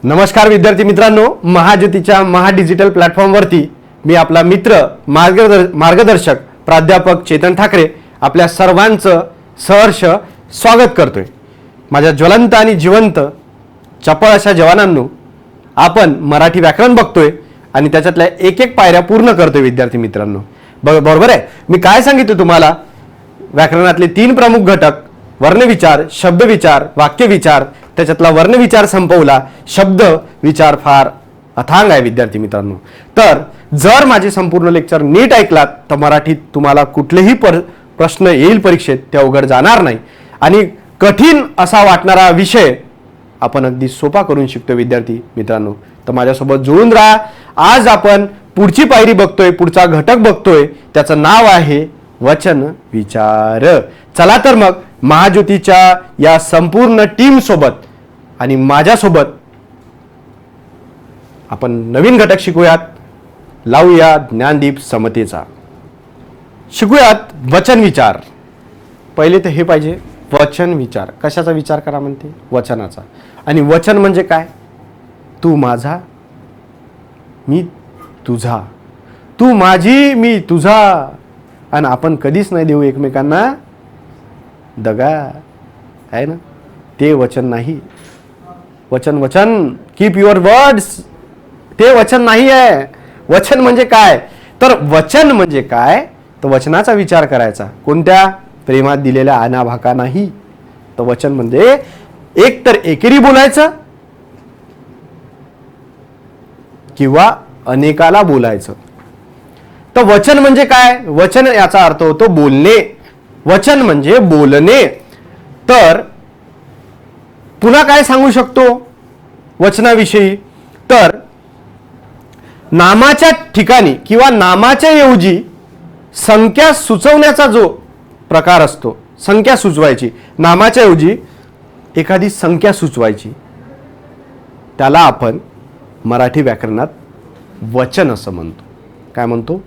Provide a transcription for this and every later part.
नमस्कार विद्यार्थी मित्रांनो, महाज्योतीच्या महाडिजिटल प्लॅटफॉर्मवरती मी आपला मित्र मार्गदर्शक प्राध्यापक चेतन ठाकरे आपल्या सर्वांचं सहर्ष स्वागत करतोय। माझ्या ज्वलंत आणि जिवंत चपळ अशा जवानांनो, आपण मराठी व्याकरण बघतोय आणि त्याच्यातल्या एक एक पायऱ्या पूर्ण करतोय विद्यार्थी मित्रांनो। बरोबर आहे? मी काय सांगितलं तुम्हाला? व्याकरणातले 3 प्रमुख घटक, वर्णविचार, शब्दविचार, वाक्यविचार। त्याच्यातला वर्णविचार संपवला, शब्द विचार फार अथांग आहे विद्यार्थी मित्रांनो। तर जर माझे संपूर्ण लेक्चर नीट ऐकलात तर मराठीत तुम्हाला कुठलेही प्रश्न येईल परीक्षेत ते अवघड जाणार नाही आणि कठीण असा वाटणारा विषय आपण अगदी सोपा करून शिकतो विद्यार्थी मित्रांनो। तर माझ्यासोबत जुळून राहा। आज आपण पुढची पायरी बघतोय, पुढचा घटक बघतोय, त्याचं नाव आहे वचन विचार। चला तर मग महाज्योतीच्या या संपूर्ण टीम सोबत आणि माझ्यासोबत आपण नवीन घटक शिकूयात। लावूया ज्ञानदीप समतेचा। शिकूयात वचन विचार। पहिले तर हे पाहिजे, वचन विचार। कशाचा विचार करा म्हणते? वचनाचा। आणि वचन म्हणजे काय? तू माझा मी तुझा, तू माझी मी तुझा। आणि आपण कधीच नाही देऊ एकमेकांना दगा, आहे ना? ते वचन नाही। वचन वचन कीप युअर वर्ड्स, ते वचन नाही आहे। वचन म्हणजे काय? तर वचन म्हणजे काय? तर वचनाचा विचार करायचा, कोणत्या? प्रेमात दिलेल्या आनाभाका नाही। तर वचन म्हणजे एक तर एकेरी बोलायचं किंवा अनेकाला बोलायचं। तर वचन म्हणजे काय? वचन याचा अर्थ होतो बोलणे। वचन म्हणजे बोलणे। तर पुन्हा काय सांगू शकतो वचनाविषयी? तर नामाच्या ठिकाणी किंवा नामाच्या ऐवजी संख्या सुचवण्याचा जो प्रकार असतो, संख्या सुचवायची, नामाच्या ऐवजी एखादी संख्या सुचवायची, त्याला आपण मराठी व्याकरणात वचन असं म्हणतो। काय म्हणतो?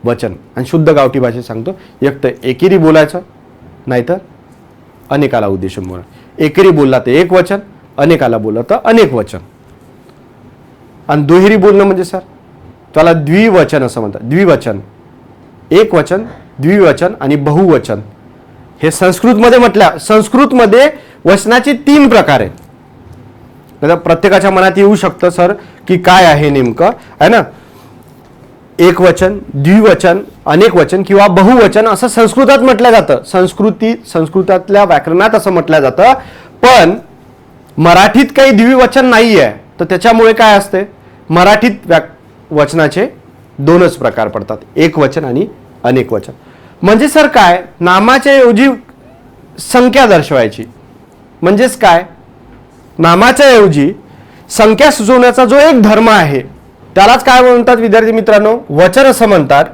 वचन। आणि शुद्ध गावठी भाषेत सांगतो, एक तर एकेरी बोलायचं, नाहीतर अनेकाला उद्देशून बोला। एकेरी बोलला तर एक वचन, अनेकाला बोलला तर अनेक वचन। आणि दुहेरी बोलणं म्हणजे सर त्याला द्विवचन असं म्हणतात। द्विवचन, एक वचन, द्विवचन आणि बहुवचन। हे संस्कृतमध्ये संस्कृतमध्ये वचनाचे 3 प्रकार आहेत। प्रत्येकाच्या मनात येऊ शकतं सर की काय आहे नेमकं, आहे ना? एक वचन, द्विवचन, अनेक वचन किंवा बहुवचन असं संस्कृतात म्हटलं जातं। संस्कृतातल्या व्याकरणात असं म्हटलं जातं। पण मराठीत काही द्विवचन नाही आहे, तर त्याच्यामुळे काय असते, मराठीत वचनाचे 2च प्रकार पडतात, एक वचन आणि अनेक वचन। म्हणजे सर काय? नामाच्या ऐवजी संख्या दर्शवायची। म्हणजेच काय? नामाच्या ऐवजी संख्या सुचवण्याचा जो एक धर्म आहे त्यालाच काय म्हणतात विद्यार्थी मित्रांनो? वचन असं म्हणतात।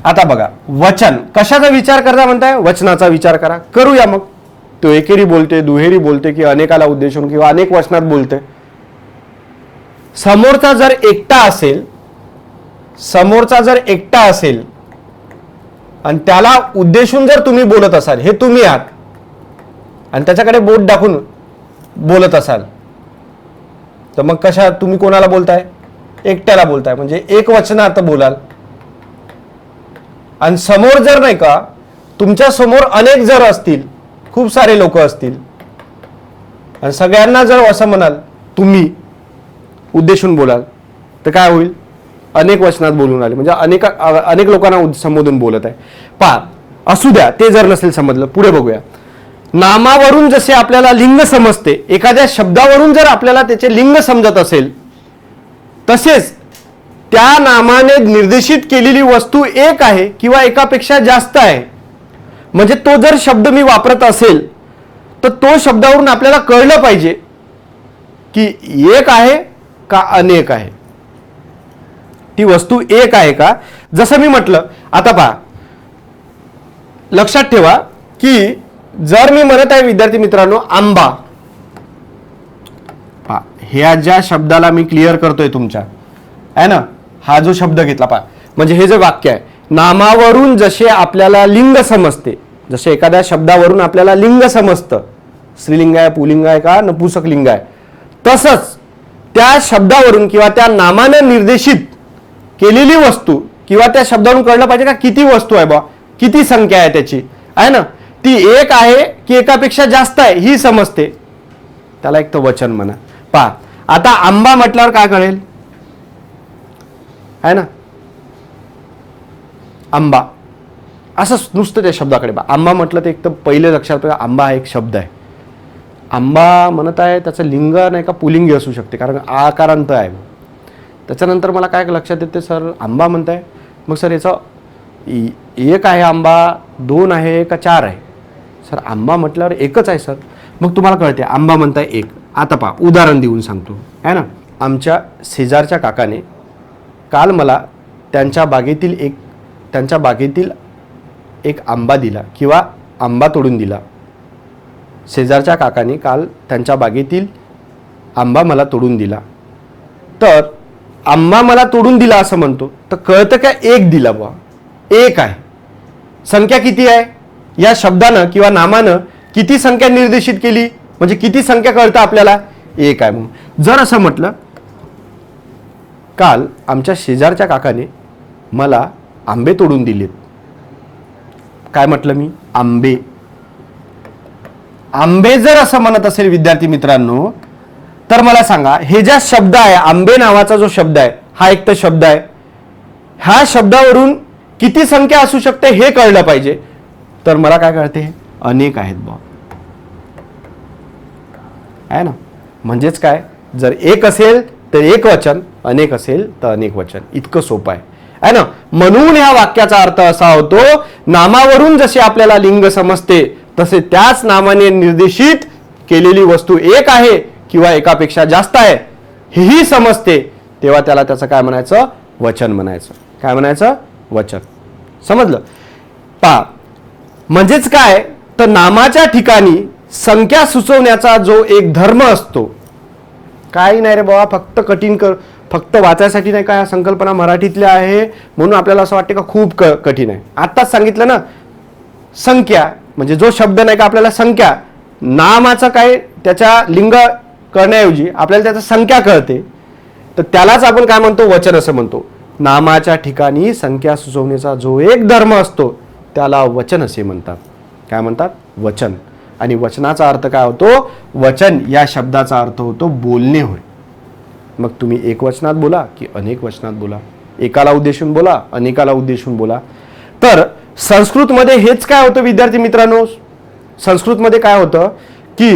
आता बघा, वचन कशाचा विचार करता म्हणताय? वचनाचा विचार करा। करूया मग। तो एकेरी बोलते, दुहेरी बोलते की अनेकाला उद्देशून किंवा अनेक वचनात बोलते। समोरचा जर एकटा असेल आणि त्याला उद्देशून जर तुम्ही बोलत असाल, हे तुम्ही आहात, आणि त्याच्याकडे बोट दाखवून बोलत असाल, तर मग कशा तुम्ही कोणाला बोलताय? एकट्याला बोलताय, म्हणजे एक वचनात बोलाल। आणि समोर जर नाही का, तुमच्या समोर अनेक जर असतील, खूप सारे लोक असतील, आणि सगळ्यांना जर असं म्हणाल तुम्ही उद्देशून बोलाल, तर काय होईल? अनेक वचनात बोलून आले, म्हणजे अनेक लोकांना संबोधून बोलत आहे। असू द्या, ते जर नसेल समजलं, पुढे बघूया। नामावरून जसे आपल्याला लिंग समजते, एखाद्या शब्दावरून जर आपल्याला त्याचे लिंग समजत असेल, तसेच त्या नामाने निर्देशित केलेली वस्तू एक आहे किंवा एकापेक्षा जास्त आहे। म्हणजे तो जर शब्द मी वापरत असेल तर तो शब्दावरून आपल्याला कळलं पाहिजे की एक आहे का अनेक आहे, ती वस्तू एक आहे का। जसं मी म्हटलं, आता पहा, लक्षात ठेवा की जर मी म्हणत आहे विद्यार्थी मित्रांनो आंबा, ह्या ज्या शब्दाला मी क्लिअर करतोय तुमच्या, आहे ना, हा जो शब्द घेतला पहा, म्हणजे हे जे वाक्य आहे, नामावरून जसे आपल्याला लिंग समजते, जसे एखाद्या शब्दावरून आपल्याला लिंग समजतं, स्त्रीलिंग आहे, पुल्लिंग आहे का नपुंसक लिंग आहे, तसंच त्या शब्दावरून किंवा त्या नामानं निर्देशित केलेली वस्तू किंवा त्या शब्दावरून कळलं पाहिजे का किती वस्तू आहे बा, किती संख्या आहे त्याची, आहे ना, ती एक आहे की एकापेक्षा जास्त आहे ही समजते, त्याला एक तर वचन म्हणा. पहा आता आंबा म्हटल्यावर काय कळेल, आहे ना, आंबा असं नुसतं त्या शब्दाकडे बा. आंबा म्हटलं तर एक तर पहिले लक्षात येतं आंबा हा एक शब्द आहे. आंबा म्हणत आहे त्याचं लिंग नाही का पुलिंगी असू शकते कारण आकारांत आहे. त्याच्यानंतर मला काय लक्षात येते, सर आंबा म्हणताय मग सर याचा एक आहे आंबा, दोन आहे का चार आहे. सर आंबा म्हटल्यावर एकच आहे सर. मग तुम्हाला कळते आंबा म्हणताय एक. आता पहा उदाहरण देऊन सांगतो, आहे ना. आमच्या शेजारच्या काकाने काल मला त्यांच्या बागेतील एक आंबा दिला किंवा आंबा तोडून दिला. शेजारच्या काकाने काल त्यांच्या बागेतील आंबा मला तोडून दिला. तर आंबा मला तोडून दिला असं म्हणतो तर कळतं का एक दिला बुवा, एक आहे. संख्या किती आहे या शब्दानं किंवा नामानं किती संख्या निर्देशित केली म्हणजे किती संख्या कळतं आपल्याला, एक आहे. म्हणून जर असं म्हटलं काल आमच्या शेजारच्या काकाने मला आंबे तोडून दिलेत, काय म्हटलं मी, आंबे. आंबे जर असं म्हणत असेल विद्यार्थी मित्रांनो तर मला सांगा हे ज्या शब्द आहे आंबे नावाचा जो शब्द आहे हा एक तर शब्द आहे, ह्या शब्दावरून किती संख्या असू शकते हे कळलं पाहिजे. तर मला काय कळते, अनेक आहेत बा, आहे ना. म्हणजेच काय, जर एक असेल तर एक वचन, अनेक असेल तर अनेक वचन, इतकं सोपं आहे ना. म्हणून ह्या वाक्याचा अर्थ असा होतो, नामावरून जसे आपल्याला लिंग समजते तसे त्याच नामाने निर्देशित केलेली वस्तू एक आहे किंवा एकापेक्षा जास्त आहे हेही समजते, तेव्हा त्याला त्याचं काय म्हणायचं, वचन म्हणायचं. काय म्हणायचं, वचन. समजलं. पहा म्हणजेच काय तर नामाच्या ठिकाणी संख्या सुचवण्याचा जो एक धर्म असतो, काही नाही रे बाबा फक्त फक्त वाचायसाठी नाही का, या संकल्पना मराठीतल्या आहे म्हणून आपल्याला असं वाटते का खूप कठीण आहे. आत्ताच सांगितलं ना, संख्या म्हणजे जो शब्द नाही का आपल्याला संख्या, नामाचं काय त्याच्या लिंग करण्याऐवजी आपल्याला त्याचा संख्या कळते तर त्यालाच आपण काय म्हणतो, वचन असं म्हणतो. नामाच्या ठिकाणी संख्या सुचवण्याचा जो एक धर्म असतो त्याला वचन असे म्हणतात. काय म्हणतात, वचन. आणि वचनाचा अर्थ काय होतो, वचन या शब्दाचा अर्थ होतो बोलणे होय. मग तुम्ही एक वचनात बोला की अनेक वचनात बोला, एकाला उद्देशून बोला अनेकाला उद्देशून बोला. तर संस्कृतमध्ये हेच काय होतं विद्यार्थी मित्रांनो, संस्कृतमध्ये काय होतं की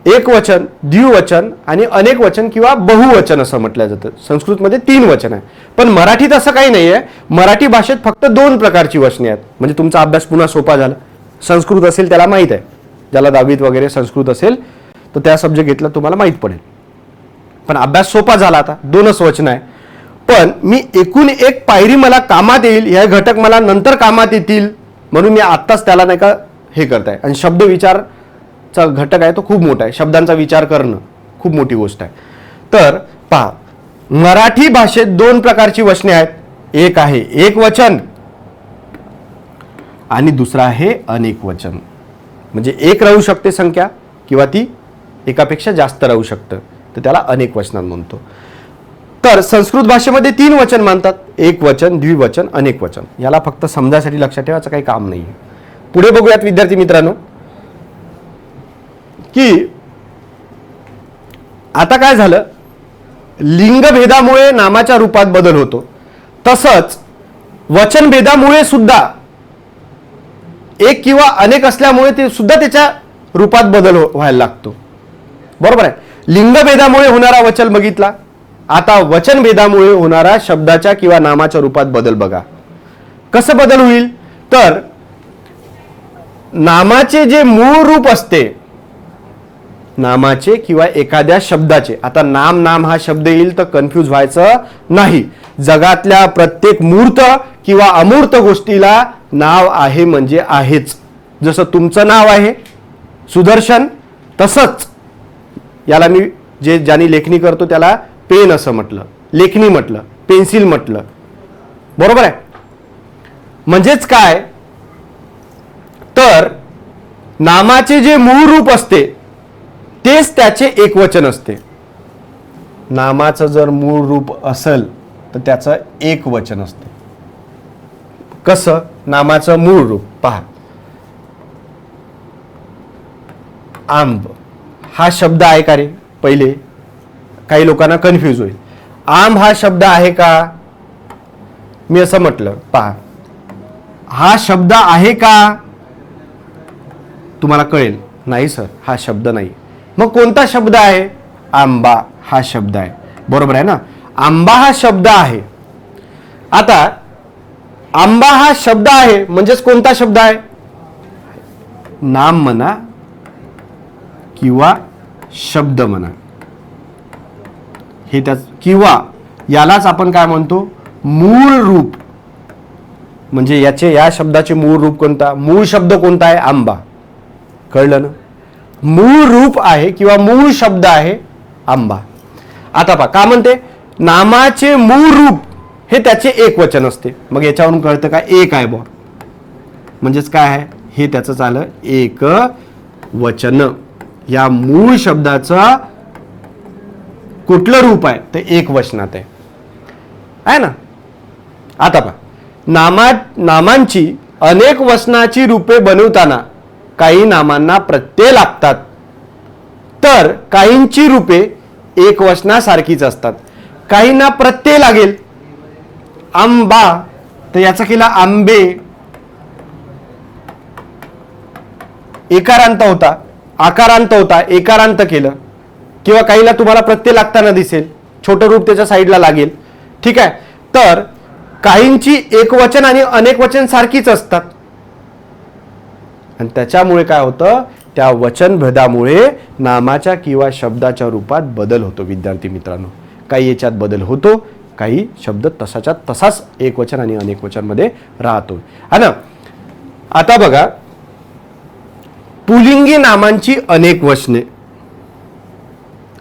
एक वचन, द्विवचन आणि अनेक वचन किंवा बहुवचन असं म्हटलं जातं. संस्कृतमध्ये 3 वचन आहे. पण मराठीत असं काही नाही आहे. मराठी भाषेत फक्त 2 प्रकारची वचने आहेत. म्हणजे तुमचा अभ्यास पुन्हा सोपा झाला. संस्कृत असेल त्याला माहीत आहे, ज्याला 10वीत वगैरे संस्कृत असेल तर त्या सब्जेक्ट घेतला तुम्हाला माहीत पडेल. पण अभ्यास सोपा झाला, आता 2च वचन आहे. पण मी एकूण एक पायरी मला कामात येईल, हे घटक मला नंतर कामात येतील म्हणून मी आत्ताच त्याला नाही का हे करताय. आणि शब्द विचारचा घटक आहे तो खूप मोठा आहे. शब्दांचा विचार करणं खूप मोठी गोष्ट आहे. तर पहा मराठी भाषेत 2 प्रकारची वचने आहेत. एक आहे एक वचन आणि दुसरा आहे अनेक वचन. म्हणजे एक राहू शकते संख्या किंवा ती एकापेक्षा जास्त राहू शकतं तर त्याला अनेक वचनात म्हणतो. तर संस्कृत भाषेमध्ये 3 वचन मानतात, एक वचन, द्विवचन, अनेक वचन. याला फक्त समजायसाठी लक्षात ठेवायचं काही काम नाही. पुढे बघूयात विद्यार्थी मित्रांनो की आता काय झालं, लिंगभेदामुळे नामाच्या रूपात बदल होतो, तसंच वचनभेदामुळे सुद्धा एक किंवा अनेक असल्यामुळे ते सुद्धा त्याच्या रूपात बदल व्हायला लागतो. बरोबर आहे. लिंगभेदामुळे होणारा वचन बघितला, आता वचनभेदामुळे होणारा शब्दाच्या किंवा नामाच्या रूपात बदल बघा. कसं बदल होईल तर नामाचे जे मूळ रूप असते, नामाचे किंवा एखाद्या शब्दाचे, आता नाम हा शब्द येईल तर कन्फ्यूज व्हायचं नाही. जगातल्या प्रत्येक मूर्त किंवा अमूर्त गोष्टीला नाव आहे म्हणजे आहेच. जसं तुमचं नाव आहे सुदर्शन, तसंच याला मी ज्याने लेखणी करतो त्याला पेन असं म्हटलं, लेखणी म्हटलं, पेन्सिल म्हटलं. बरोबर आहे. म्हणजेच काय तर नामाचे जे मूळ रूप असते तेच त्याचे एकवचन असते. नामाचं जर मूळ रूप असेल तर त्याचं एक वचन असतं. कसं? नामाचं मूळ रूप पहा. आंब हा शब्द आहे का रे? पहिले काही लोकांना कन्फ्यूज होईल. आंब हा शब्द आहे का? मी असं म्हटलं, पहा, हा शब्द आहे का? तुम्हाला कळेल, नाही सर हा शब्द नाही. मग कोणता शब्द आहे? आंबा हा शब्द आहे. बरोबर आहे ना? आंबा हा शब्द आहे. आता आंबा हा शब्द आहे म्हणजेच कोणता शब्द आहे? नाम म्हणा किंवा शब्द म्हणा, हे त्याच, किंवा यालाच आपण काय म्हणतो? मूळ रूप. म्हणजे या शब्दाचे मूळ रूप कोणता? मूळ शब्द कोणता आहे? आंबा. कळलं ना? मूळ रूप आहे किंवा मूळ शब्द आहे आंबा. आता पहा का म्हणते, नामाचे मूळ रूप हे त्याचे एक वचन असते. मग याच्यावरून कळतं का एक आहे बा, म्हणजेच काय आहे हे त्याचं झालं एक वचन. या मूळ शब्दाचं कुठलं रूप आहे? तर एक वचनात आहे ना. आता पहा, नामांची अनेक वचनाची रूपे बनवताना काही नामांना प्रत्यय लागतात, तर काहींची रूपे एक वचनासारखीच असतात. काहींना प्रत्यय लागेल. आंबा तर याचा केला आंबे, एकारांत होता, आकारांत होता, एकारांत केलं. किंवा काहीला तुम्हाला प्रत्यय लागताना दिसेल, छोटं रूप त्याच्या साईडला लागेल. ठीक आहे. तर काहींची एक वचन आणि अनेक वचन सारखीच असतात. आणि त्याच्यामुळे काय होतं? त्या वचनभेदामुळे नामाच्या किंवा शब्दाच्या रूपात बदल होतो. विद्यार्थी मित्रांनो, काही याच्यात बदल होतो, काही शब्द तसाच्या तसाच एक वचन आणि अनेक वचन मध्ये राहतो. है ना? आता बघा, पुलिंगी नामांची अनेक वचने.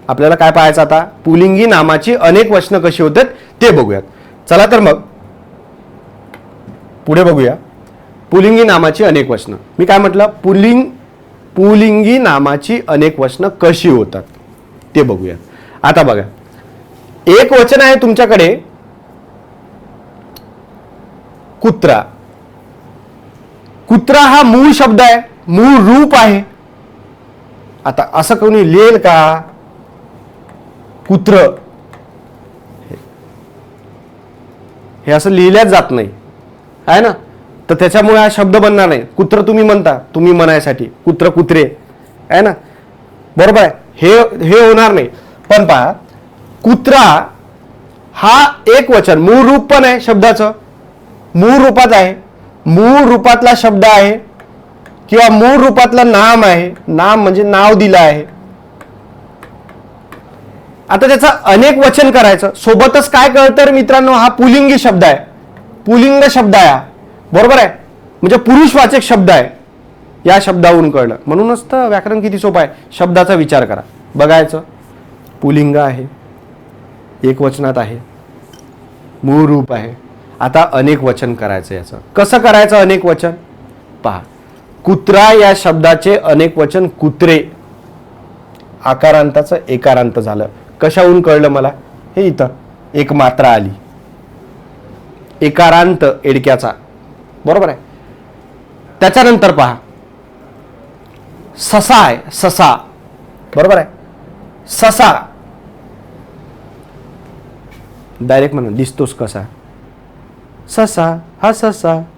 आपल्याला काय पाहायचं आता? पुलिंगी नामाची अनेक वचनं कशी होतात ते बघूयात. चला तर मग पुढे बघूया. पुलिंगी नामाची अनेक वचनं. मी काय म्हटलं? पुलिंगी नामाची अनेक वचनं कशी होतात ते बघूया. आता बघा, एक वचन आहे तुमच्याकडे कुत्रा. कुत्रा हा मूळ शब्द आहे, मूळ रूप आहे. आता असं कोणी लिहेल का? कुत्र हे असं लिहिल्याच जात नाही, आहे ना. तर त्याच्यामुळे हा शब्द बनणार नाही. कुत्र तुम्ही म्हणता, तुम्ही म्हणायसाठी कुत्र कुत्रे, आहे ना, बरोबर आहे. हे होणार नाही. पण पहा, कुत्रा हा एक वचन, मूळ रूप पण आहे शब्दाचं, मूळ रूपात आहे, मूळ रूपातला शब्द आहे किंवा मूळ रूपातलं नाम आहे. नाम म्हणजे नाव दिलं आहे. आता त्याचं अनेक वचन करायचं, सोबतच काय कळतं मित्रांनो? हा पुलिंगी शब्द आहे, पुलिंग शब्द आहे, बरोबर आहे. म्हणजे पुरुषवाचक शब्द आहे. या शब्दावरून कळलं. म्हणूनच तर व्याकरण किती सोपं आहे. शब्दाचा विचार करा, बघायचं पुलिंग आहे, एक वचनात आहे, मूळ रूप आहे. आता अनेक वचन करायचं. याचं कसं करायचं अनेक वचन? पहा, कुत्रा या शब्दाचे अनेक वचन कुत्रे, आकारांताचं एकारांत झालं. कशाहून कळलं मला? हे इथं एक मात्रा आली, एकारांत एडक्याचा, बरोबर आहे. त्याच्यानंतर पहा, ससा आहे, ससा, बरोबर आहे. ससा डायरेक्ट म्हणून दिसतोस कसा? ससा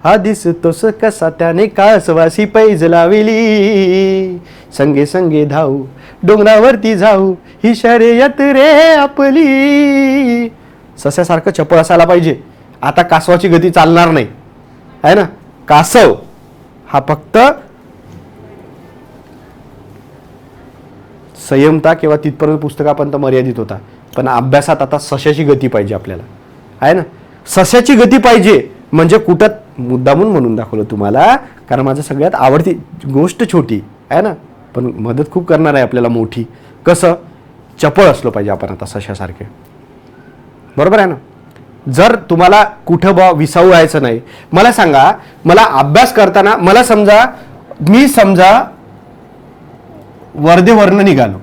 हा दिसतोस कसा, त्याने कासवासी पैज लाविली, संगे संगे धाऊ डोंगरावरती जाऊ, ही शर्यत रे आपली. सस्यासारखं चपळ असायला पाहिजे. आता कासवाची गती चालणार नाही, आहे ना. कासव हा फक्त संयमता किंवा तिथपर्यंत पुस्तकापर्यंत मर्यादित होता. पण अभ्यासात आता सस्याची गती पाहिजे आपल्याला, आहे ना. सस्याची गती पाहिजे म्हणजे कुठं मुद्दामून म्हणून दाखवलं तुम्हाला, कारण माझं सगळ्यात आवडती गोष्ट छोटी आहे ना, पण मदत खूप करणार आहे आपल्याला मोठी. कसं? चपळ असलो पाहिजे आपण आता सस्यासारखे, बरोबर आहे ना. जर तुम्हाला कुठं विसाऊ व्हायचं नाही, मला सांगा, मला अभ्यास करताना मला मी समजा वर्धेवरनं निघालो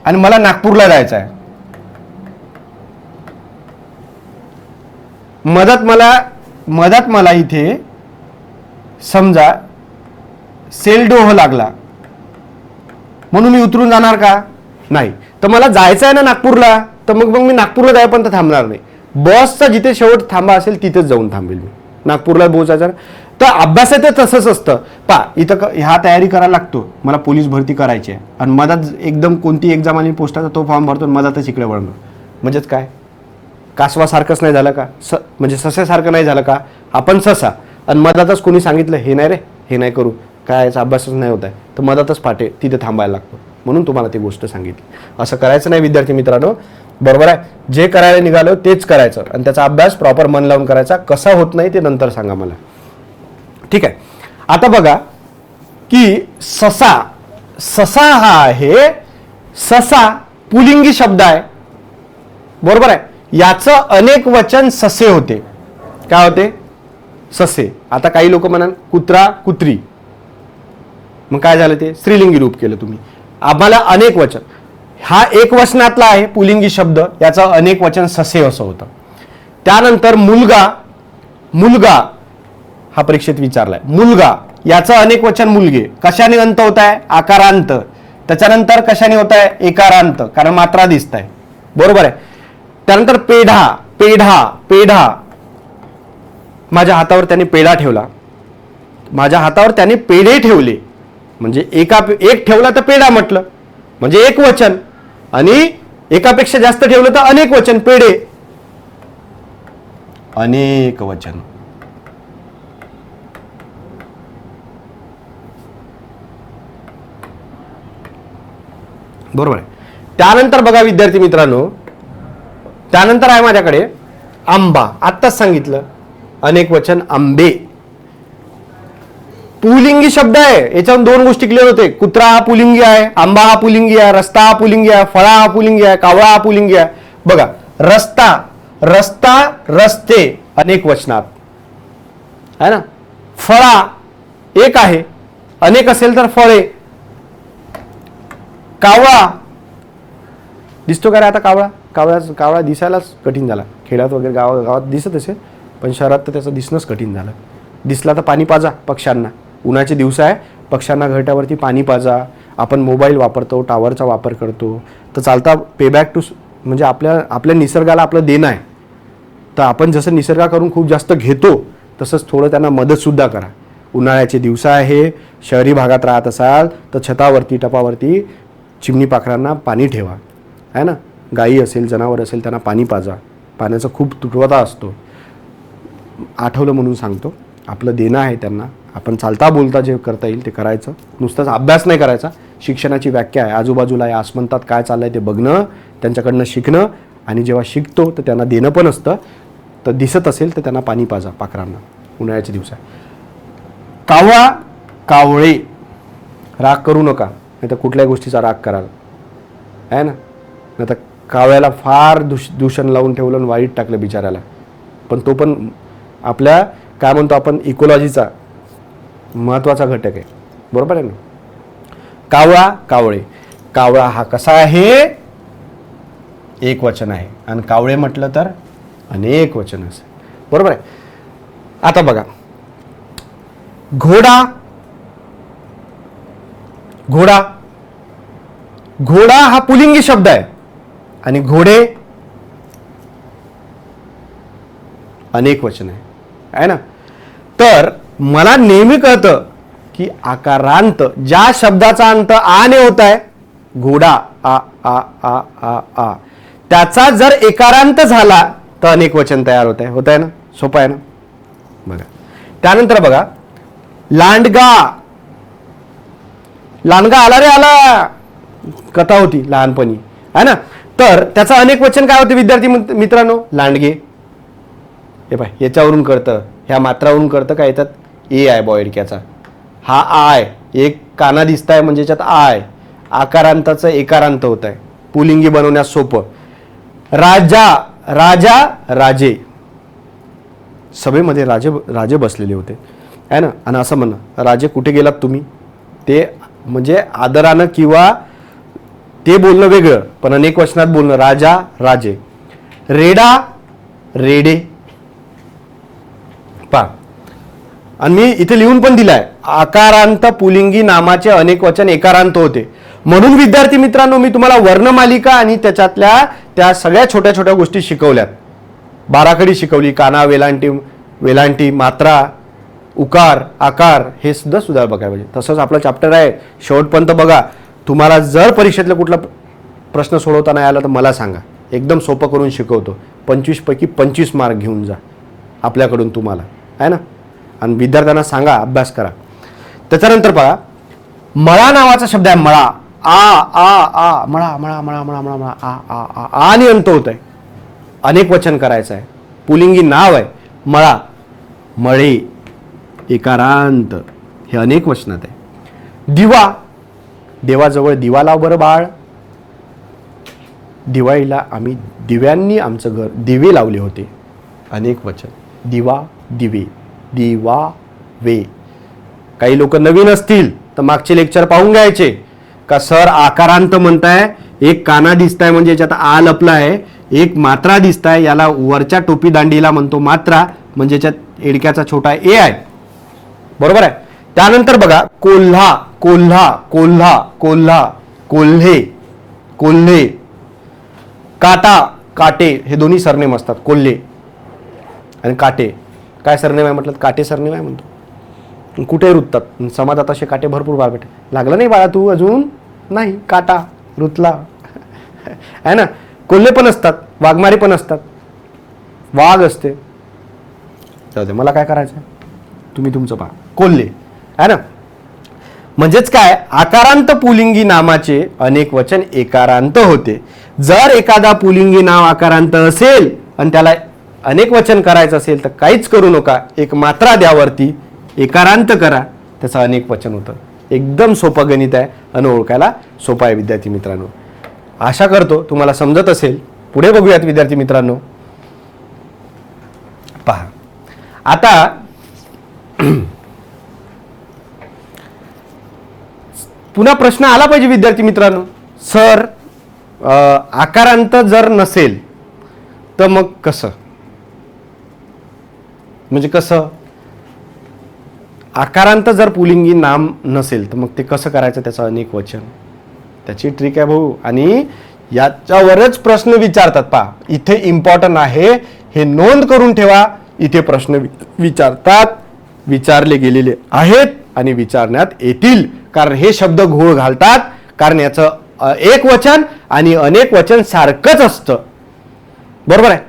आणि मला नागपूरला जायचं आहे. मधात मला इथे समजा सेलडोह लागला म्हणून मी उतरून जाणार का? नाही. तर मला जायचं आहे ना नागपूरला, तर मग मी नागपूरला जायपर्यंत थांबणार नाही. बसचा जिथे शेवट थांबा असेल तिथेच जाऊन थांबेल मी. नागपूरला पोहोचायचं तर अभ्यासात तसंच असतं. इथं ह्या तयारी करायला लागतो, मला पोलीस भरती करायची आहे, आणि मधात एकदम कोणती एक्झाम आली पोस्टाचा तो फॉर्म भरतो, मधातच इकडे वळणं. म्हणजेच काय, कासवासारखंच नाही झालं का? म्हणजे सस्यासारखं नाही झालं का? आपण ससा आणि मधातच कोणी सांगितलं हे नाही रे, हे नाही करू, काय याचा अभ्यासच नाही होत आहे, तर मधातच पाठे तिथे थांबायला लागतो. म्हणून तुम्हाला ती गोष्ट सांगितली. असं करायचं नाही विद्यार्थी मित्रांनो, बरोबर आहे? जे करायला निघालो तेच करायचं आणि त्याचा अभ्यास प्रॉपर मन लावून करायचा. कसा होत नाही ते नंतर सांगा मला, ठीक आहे? आता बघा की ससा हा आहे, ससा पुलिंगी शब्द आहे, बरोबर आहे? याचं अनेक वचन ससे होते. काय होते? ससे. आता काही लोक म्हणाल कुत्रा कुत्री, मग काय झालं? ते स्त्रीलिंगी रूप केलं तुम्ही. आम्हाला अनेक वचन, हा एक वचनातला आहे पुलिंगी शब्द, याचं अनेक वचन ससे असं होतं. त्यानंतर मुलगा हा परीक्षेत विचारलाय. मुलगा याचं अनेक वचन मुलगे. कशाने अंत होत आहे? आकारांत. त्याच्यानंतर कशाने होत आहे? एकारांत, कारण मात्रा दिसत आहे, बरोबर आहे? त्यानंतर पेढा. माझ्या हातावर त्याने पेढा ठेवला, माझ्या हातावर त्याने पेढे ठेवले, म्हणजे एक ठेवला तर पेढा म्हटलं, म्हणजे एक वचन, आणि एकापेक्षा जास्त ठेवलं तर अनेक वचन, पेढे, अनेक वचन. बरोबर आहे? त्यानंतर बघा विद्यार्थी मित्रांनो, त्यानंतर आहे माझ्याकडे आंबा. आत्ताच सांगितलं अनेक वचन आंबे. पुलिंगी शब्द आहे, याच्यावरून दोन गोष्टी क्लिअर होते. कुत्रा हा पुलिंगी आहे, आंबा हा पुलिंगी आहे, रस्ता हा पुलिंगी आहे, फळा हा पुलिंगी आहे, कावळा हा पुलिंगी आहे. बघा, रस्ता रस्ते अनेक वचनात आहे ना. फळा एक आहे, अनेक असेल तर फळे. कावळा दिसतो का रे आता? कावळा दिसायलाच कठीण झाला. खेड्यात वगैरे गावात दिसत असेल, पण शहरात तर त्याचं दिसणंच कठीण झालं. दिसला तर पाणी पाजा पक्ष्यांना. उन्हाचे दिवस आहे, पक्ष्यांना घरट्यावरती पाणी पाजा. आपण मोबाईल वापरतो, टावरचा वापर करतो, तर चालता पेबॅक टू, म्हणजे आपल्या निसर्गाला आपलं देणं आहे. तर आपण जसं निसर्गाकडून खूप जास्त घेतो, तसंच थोडं त्यांना मदतसुद्धा करा. उन्हाळ्याचे दिवस आहे, शहरी भागात राहत असाल तर छतावरती टपावरती चिमणी पाखरांना पाणी ठेवा, आहे ना. गायी असेल, जनावर असेल, त्यांना पाणी पाजा. पाण्याचा खूप तुटवडा असतो. आठवलं म्हणून सांगतो, आपलं देणं आहे त्यांना. आपण चालता बोलता जे करता येईल ते करायचं. नुसताच अभ्यास नाही करायचा. शिक्षणाची व्याख्या आहे, आजूबाजूला या आसमंतात काय चाललंय ते बघणं, त्यांच्याकडनं शिकणं, आणि जेव्हा शिकतो तर त्यांना देणं पण असतं. तर दिसत असेल तर त्यांना पाणी पाजा पाखरांना. उन्हाळ्याचे दिवस आहे. कावळा कावळे, राग करू नका, नाही तर कुठल्याही गोष्टीचा राग कराल, आहे ना. नाही तर कावळ्याला फार दूषण लावून ठेवलं आणि वाईट टाकलं बिचाऱ्याला. पण तो पण आपल्या काय म्हणतो आपण इकोलॉजीचा महत्त्वाचा घटक आहे, बरोबर आहे ना. कावळा कावळे. कावळा हा कसा आहे? एक वचन आहे, आणि कावळे म्हटलं तर अनेक वचन असे, बरोबर आहे. आता बघा, घोडा हा पुलिंगी शब्द आहे, आणि घोडे अनेक वचन आहे ना. तर मला नेहमी कळतं की आकारांत ज्या शब्दाचा अंत आने होत आहे, घोडा आ आ आ आ आ, त्याचा जर एकारांत झाला तर अनेक वचन तयार होत आहे ना. सोपं आहे ना. बघा, त्यानंतर बघा, लांडगा आला रे आला, कथा होती लहानपणी, आहे ना. तर त्याचं अनेक वचन काय होते विद्यार्थी मित्रांनो? लांडगे. हे पाय, याच्यावरून कळतं, ह्या मात्रावरून कळतं का याच्यात ए आहे बॉयडक्याचा. हा आय, एक काना दिसत आहे म्हणजे याच्यात आय. आकारांताचं एकारांत होत आहे, पुलिंगी बनवण्यास सोपं. राजे, सभेमध्ये राजे बसलेले होते, आहे ना. आणि असं म्हणा, राजे कुठे गेलात तुम्ही? ते म्हणजे आदरानं किंवा ते बोलणं वेगळं, पण अनेक वचनात बोलणं. राजा, राजे. रेडा, रेडे. पहा, आणि मी इथे लिहून पण दिलाय, आकारांत पुलिंगी नामाचे अनेक वचन एकारांत होते. म्हणून विद्यार्थी मित्रांनो, मी तुम्हाला वर्णमालिका आणि त्याच्यातल्या त्या सगळ्या छोट्या छोट्या गोष्टी शिकवल्यात. बाराखडी शिकवली, काना, वेलांटी, वेलांटी, मात्रा, उकार, आकार, हे सुद्धा बघायला पाहिजे. तसंच आपलं चॅप्टर आहे, शेवटपर्यंत बघा. तुम्हाला जर परीक्षेतला कुठला प्रश्न सोडवता नाही आला तर मला सांगा, एकदम सोपं करून शिकवतो. 25 पैकी 25 मार्क घेऊन जा आपल्याकडून तुम्हाला, आहे ना. आणि विद्यार्थ्यांना सांगा अभ्यास करा. त्याच्यानंतर पहा, मळा नावाचा शब्द आहे. मळा, आ आ आ, मळा मळा मळा मळा मळा मळा, आ आ आ, आणि अंत होत आहे. अनेक वचन करायचं आहे, पुलिंगी नाव आहे. मळा, मळे, एकारांत, हे अनेक वचनात आहे. दिवा, देवाजवळ दिवा लाव बरं बाळ. दिवाळीला आम्ही दिव्यांनी आमचं घर दिवे लावले होते. अनेक वचन. दिवा, दिवे, दिवा, वे. काही लोक नवीन असतील तर मागचे लेक्चर पाहून घ्यायचे का सर आकारांत म्हणताय, एक काना दिसताय म्हणजे याच्यात आ लपला आहे, एक मात्रा दिसताय, याला वरच्या टोपी दांडीला म्हणतो मात्रा, म्हणजे याच्यात एडक्याचा छोटा ए आहे. बरोबर आहे. त्यानंतर बघा, कोल्हा, कोल्हा, कोल्हा, कोल्हा, कोल्हे, कोल्हे. काटा, काटे, हे दोन्ही सरनेम असतात. कोल्हे आणि काटे. काय सरनेम आहे म्हटलं? काटे सरनेम आहे म्हणतो. कुठे रुततात समाजात असे काटे भरपूर बाळ भेटे. लागलं नाही बाळा तू अजून? नाही, काटा रुतला आहे ना. कोल्हे पण असतात, वाघमारे पण असतात, वाघ असते. जाऊ दे, मला काय करायचं, तुम्ही तुमचं पहा. कोल्हे आहे ना. म्हणजेच काय, आकारांत पुलिंगी नामाचे अनेक वचन एकारांत होते. जर एखादा पुलिंगी नाव आकारांत असेल आणि त्याला अनेक वचन करायचं असेल तर काहीच करू नका, एक मात्रा द्यावरती, एकारांत करा, त्याचं अनेक वचन होतं. एकदम सोपं गणित आहे आणि ओळखायला सोपं आहे विद्यार्थी मित्रांनो. आशा करतो तुम्हाला समजत असेल. पुढे बघूयात विद्यार्थी मित्रांनो. पहा, आता पुन्हा प्रश्न आला पाहिजे विद्यार्थी मित्रांनो, सर आकारांत जर नसेल तर मग कसं, म्हणजे कसं आकारांत जर पुलिंगी नाम नसेल तर मग ते कसं करायचं, त्याचं अनेक वचन. त्याची ट्रिक आहे भाऊ, आणि याच्यावरच प्रश्न विचारतात. पहा, इथे इम्पॉर्टंट आहे, हे नोंद करून ठेवा. इथे प्रश्न विचारतात, विचारले गेलेले आहेत आणि विचारण्यात येतील. कारण हे शब्द घोळ घालतात, कारण याचं एक वचन आणि अनेक वचन सारखंच असतं. बरोबर आहे.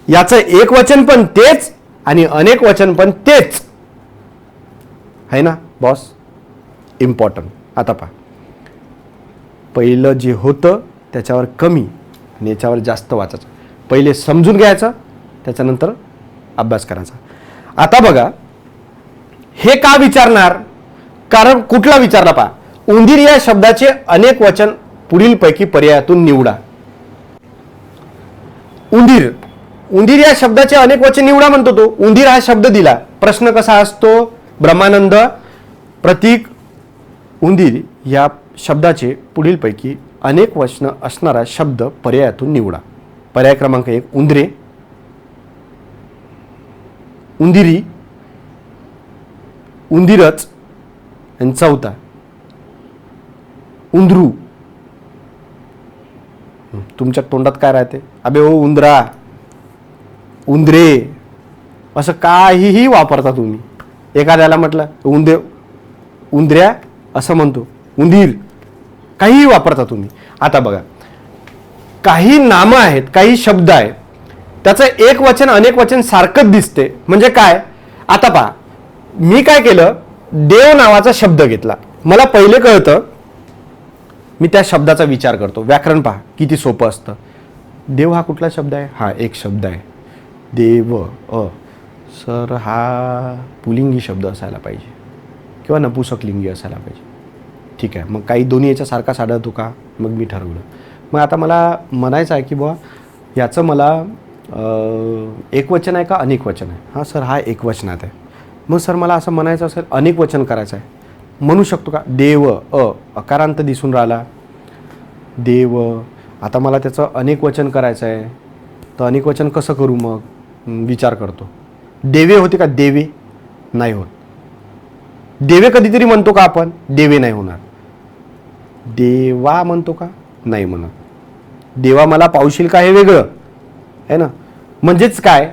याचं एक वचन पण तेच आणि अनेक वचन पण तेच आहे ना बॉस. इम्पॉर्टंट. आता पहा, पहिलं जे होतं त्याच्यावर कमी आणि याच्यावर जास्त वाचायचं. पहिले समजून घ्यायचं, त्याच्यानंतर अभ्यास करायचा. आता बघा, हे का विचारणार, कारण कुठला विचारला पहा. उंदीर या शब्दाचे अनेक वचन पुढीलपैकी पर्यायातून निवडा. उंदीर, उंदीर या शब्दाचे अनेक वचन निवडा म्हणतो तो. उंदीर हा शब्द दिला, प्रश्न कसा असतो, ब्रह्मानंद प्रतीक. उंदीर या शब्दाचे पुढीलपैकी अनेक वचन असणारा शब्द पर्यायातून निवडा. पर्याय क्रमांक 1 उंदरे, उंदिरी, उंदीरच, आणि चौथा उंदरू. तुमच्या तोंडात काय राहते, अबे ओ उंदरा, उंदरे, असं काहीही वापरता तुम्ही. एखाद्याला म्हटलं उंदऱ्या असं म्हणतो, उंदीर, काहीही वापरता तुम्ही. आता बघा, काही नामं आहेत, काही शब्द आहेत, त्याचं एक वचन अनेक वचन सारखंच दिसते. म्हणजे काय, आता पहा, मी काय केलं, देव नावाचा शब्द घेतला. मला पहिले कळतं, मी त्या शब्दाचा विचार करतो. व्याकरण पहा किती सोपं असतं. देव हा कुठला शब्द आहे, हा एक शब्द आहे देव. सर हा पुलिंगी शब्द असायला पाहिजे किंवा नपुसकलिंगी असायला पाहिजे. ठीक आहे, मग काही दोन्ही याच्या सारखाच आढळतो का, मग मी ठरवलं. मग आता मला म्हणायचं आहे की बुवा याचं मला एकवचन आहे का अनेक वचन आहे. हां सर, हा एकवचनात आहे. मग सर मला असं म्हणायचं असेल अनेक वचन करायचं आहे, म्हणू शकतो का. देव, अकारांत दिसून राहिला, देव. आता मला त्याचं अनेक वचन करायचं आहे, तर अनेक वचन कसं करू मग? विचार करतो. देवे होते का? देवे नाही होत. देवे कधीतरी म्हणतो का आपण? देवे नाही होणार. देवा म्हणतो का? नाही म्हणत. देवा मला पावशील का? हे वेगळं आहे ना. म्हणजेच काय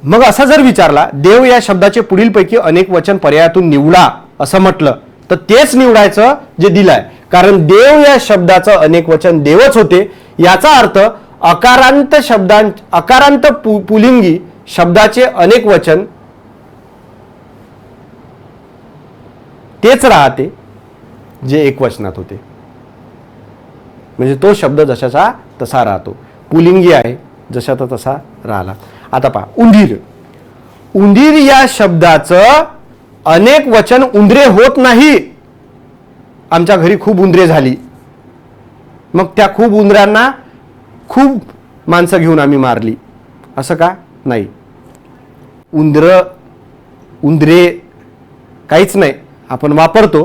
मग असा जर विचारला, देव या शब्दाचे पुढीलपैकी अनेक वचन पर्यायातून निवडा असं म्हटलं, तर तेच निवडायचं जे दिलंय. कारण देव या शब्दाचं अनेक वचन देवच होते. याचा अर्थ अकारांत पुलिंगी शब्दाचे अनेक वचन तेच राहते जे एकवचनात होते. म्हणजे तो शब्द जशाचा तसा राहतो. पुलिंगी आहे, जशाचा तसा राहिला. आता पहा, उंदीर. उंदीर या शब्दाचं अनेक वचन उंदरे होत नाही. आमच्या घरी खूप उंदरे झाली, मग त्या खूप उंदरांना खूप माणसं घेऊन आम्ही मारली, असं का? नाही. उंदरे काहीच नाही, आपण वापरतो,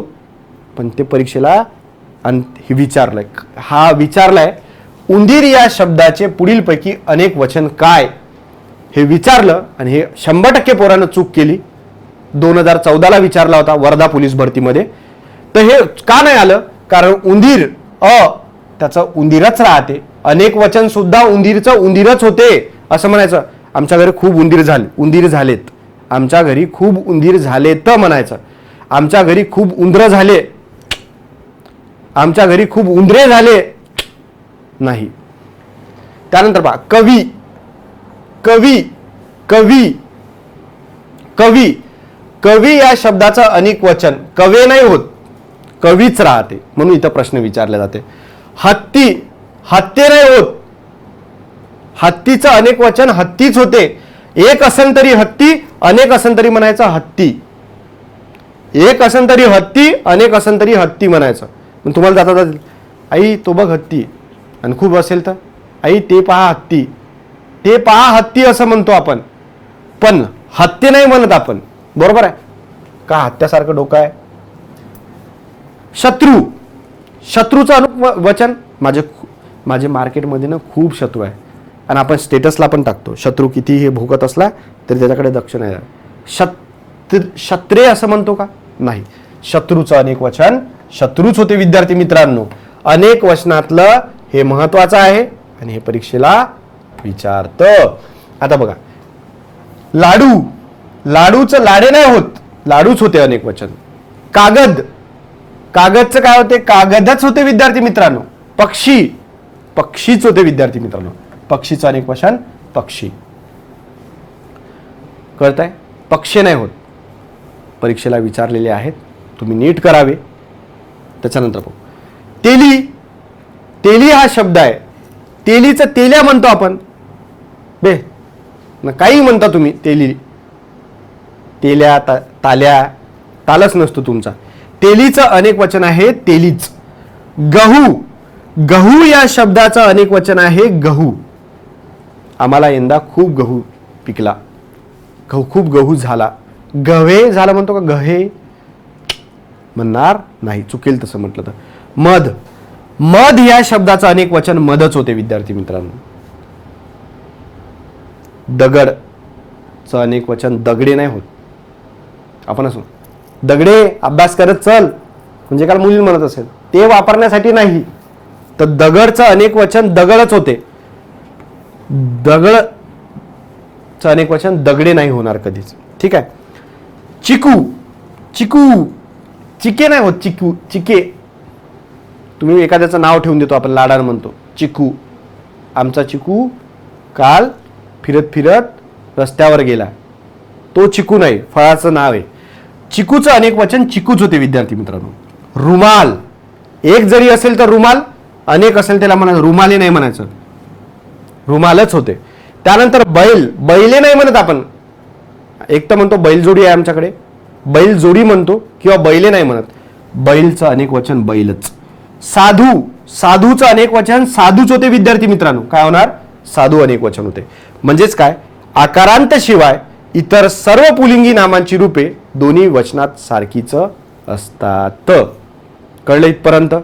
पण ते परीक्षेला विचारलाय उंदीर या शब्दाचे पुढीलपैकी अनेक वचन काय, हे विचारलं आणि हे 100% पोरानं चूक केली. 2014ला विचारला होता वर्धा पोलीस भरतीमध्ये. तर हे का नाही आलं? कारण उंदीर त्याचं उंदीरच राहते. अनेक वचन सुद्धा उंदीरचं उंदीरच होते असं म्हणायचं. आमच्या घरी खूप उंदीर झालेत. आमच्या घरी खूप उंदीर झाले तर म्हणायचं. आमच्या घरी खूप उंदरं झाले, आमच्या घरी खूप उंदरे झाले नाही. त्यानंतर पहा, कवी. कवी कवी कवी कवी या शब्दाचं अनेक वचन कवे नाही होत, कवीच राहते. म्हणून इथं प्रश्न विचारले जाते. हत्ती. हत्ते नाही होत. हत्तीचं अनेक वचन हत्तीच होते. एक असेल तरी हत्ती, अनेक असेल तरी म्हणायचं हत्ती. एक असेल तरी हत्ती, अनेक असेल तरी हत्ती म्हणायचं. पण तुम्हाला जाता आई तो बघ हत्ती, आणि खूप असेल तर आई ते पहा हत्ती. ते पहा हत्ती असं म्हणतो आपण, पण हत्ती नाही म्हणत आपण. बरोबर आहे का? हत्यासारखं डोकं आहे. शत्रू. शत्रूचं अनेक वचन. माझे मार्केटमध्ये ना खूप शत्रू आहे, आणि आपण स्टेटसला पण टाकतो. शत्रू किती हे भोगत असला तरी त्याच्याकडे दक्ष नाही. शत्रे असं म्हणतो का? नाही. शत्रूचं अनेक वचन शत्रूच होते. विद्यार्थी मित्रांनो, अनेक वचनातलं हे महत्वाचं आहे आणि हे परीक्षेला विचारतं. आता बघा, लाडू. लाडूचं लाडे नाही होत, लाडूच होते अनेक वचन. कागद. कागदचं काय होते? कागदच होते विद्यार्थी मित्रांनो. पक्षी. पक्षीच होते विद्यार्थी मित्रांनो. पक्षीचं अनेक वचन पक्षी. कळतंय? पक्षी नाही होत. परीक्षेला विचारलेले आहेत, तुम्ही नीट करावे. त्याच्यानंतर पाहू, तेली. तेली हा शब्द आहे. तेलीचं तेल्या म्हणतो आपण. काही म्हणता तुम्ही तेली. तेल्या, ताल्या, तालच नसतो तुमचा. तेलीचं अनेक वचन आहे तेलीच. गहू. गहू या शब्दाचं अनेक वचन आहे गहू. आम्हाला यंदा खूप गहू पिकला, खूप गहू झाला. गव्हे झाला म्हणतो का? गहे म्हणणार नाही, चुकेल तसं म्हटलं तर. मध. मध या शब्दाचं अनेक वचन मधच होते विद्यार्थी मित्रांनो. दगडचं अनेक वचन दगडे नाही होत. आपण असो दगडे अभ्यास करत चल म्हणजे काल मुली म्हणत असेल, ते वापरण्यासाठी नाही, तर दगडचं अनेक वचन दगडच होते. दगडचं अनेक वचन दगडे नाही होणार कधीच. ठीक आहे. चिकू. चिकू. चिके नाही होत. चिकू. चिके. तुम्ही एखाद्याचं नाव ठेवून देतो आपण, लाडानं म्हणतो चिकू. आमचा चिकू काल फिरत फिरत रस्त्यावर गेला, तो चिकू नाही, फळाचं नाव आहे. चिकूचं अनेक वचन चिकूच होते विद्यार्थी मित्रांनो. रुमाल. एक जरी असेल तर रुमाल, अनेक असेल त्याला म्हणायचं रुमाले नाही म्हणायचं, रुमालच होते. त्यानंतर बैल. बैले नाही म्हणत आपण. एक तर म्हणतो बैलजोडी आहे आमच्याकडे, बैलजोडी म्हणतो, किंवा बैले नाही म्हणत. बैलचं अनेक वचन बैलच. साधू. साधूचं अनेक वचन साधूच होते विद्यार्थी मित्रांनो. काय होणार? साधू अनेक वचन होते. म्हणजेच काय? आकारांत शिवाय इतर सर्व पुलिंगी नामांची रूपे दोन्ही वचनात सारखीच असतात. कळलं इथपर्यंत?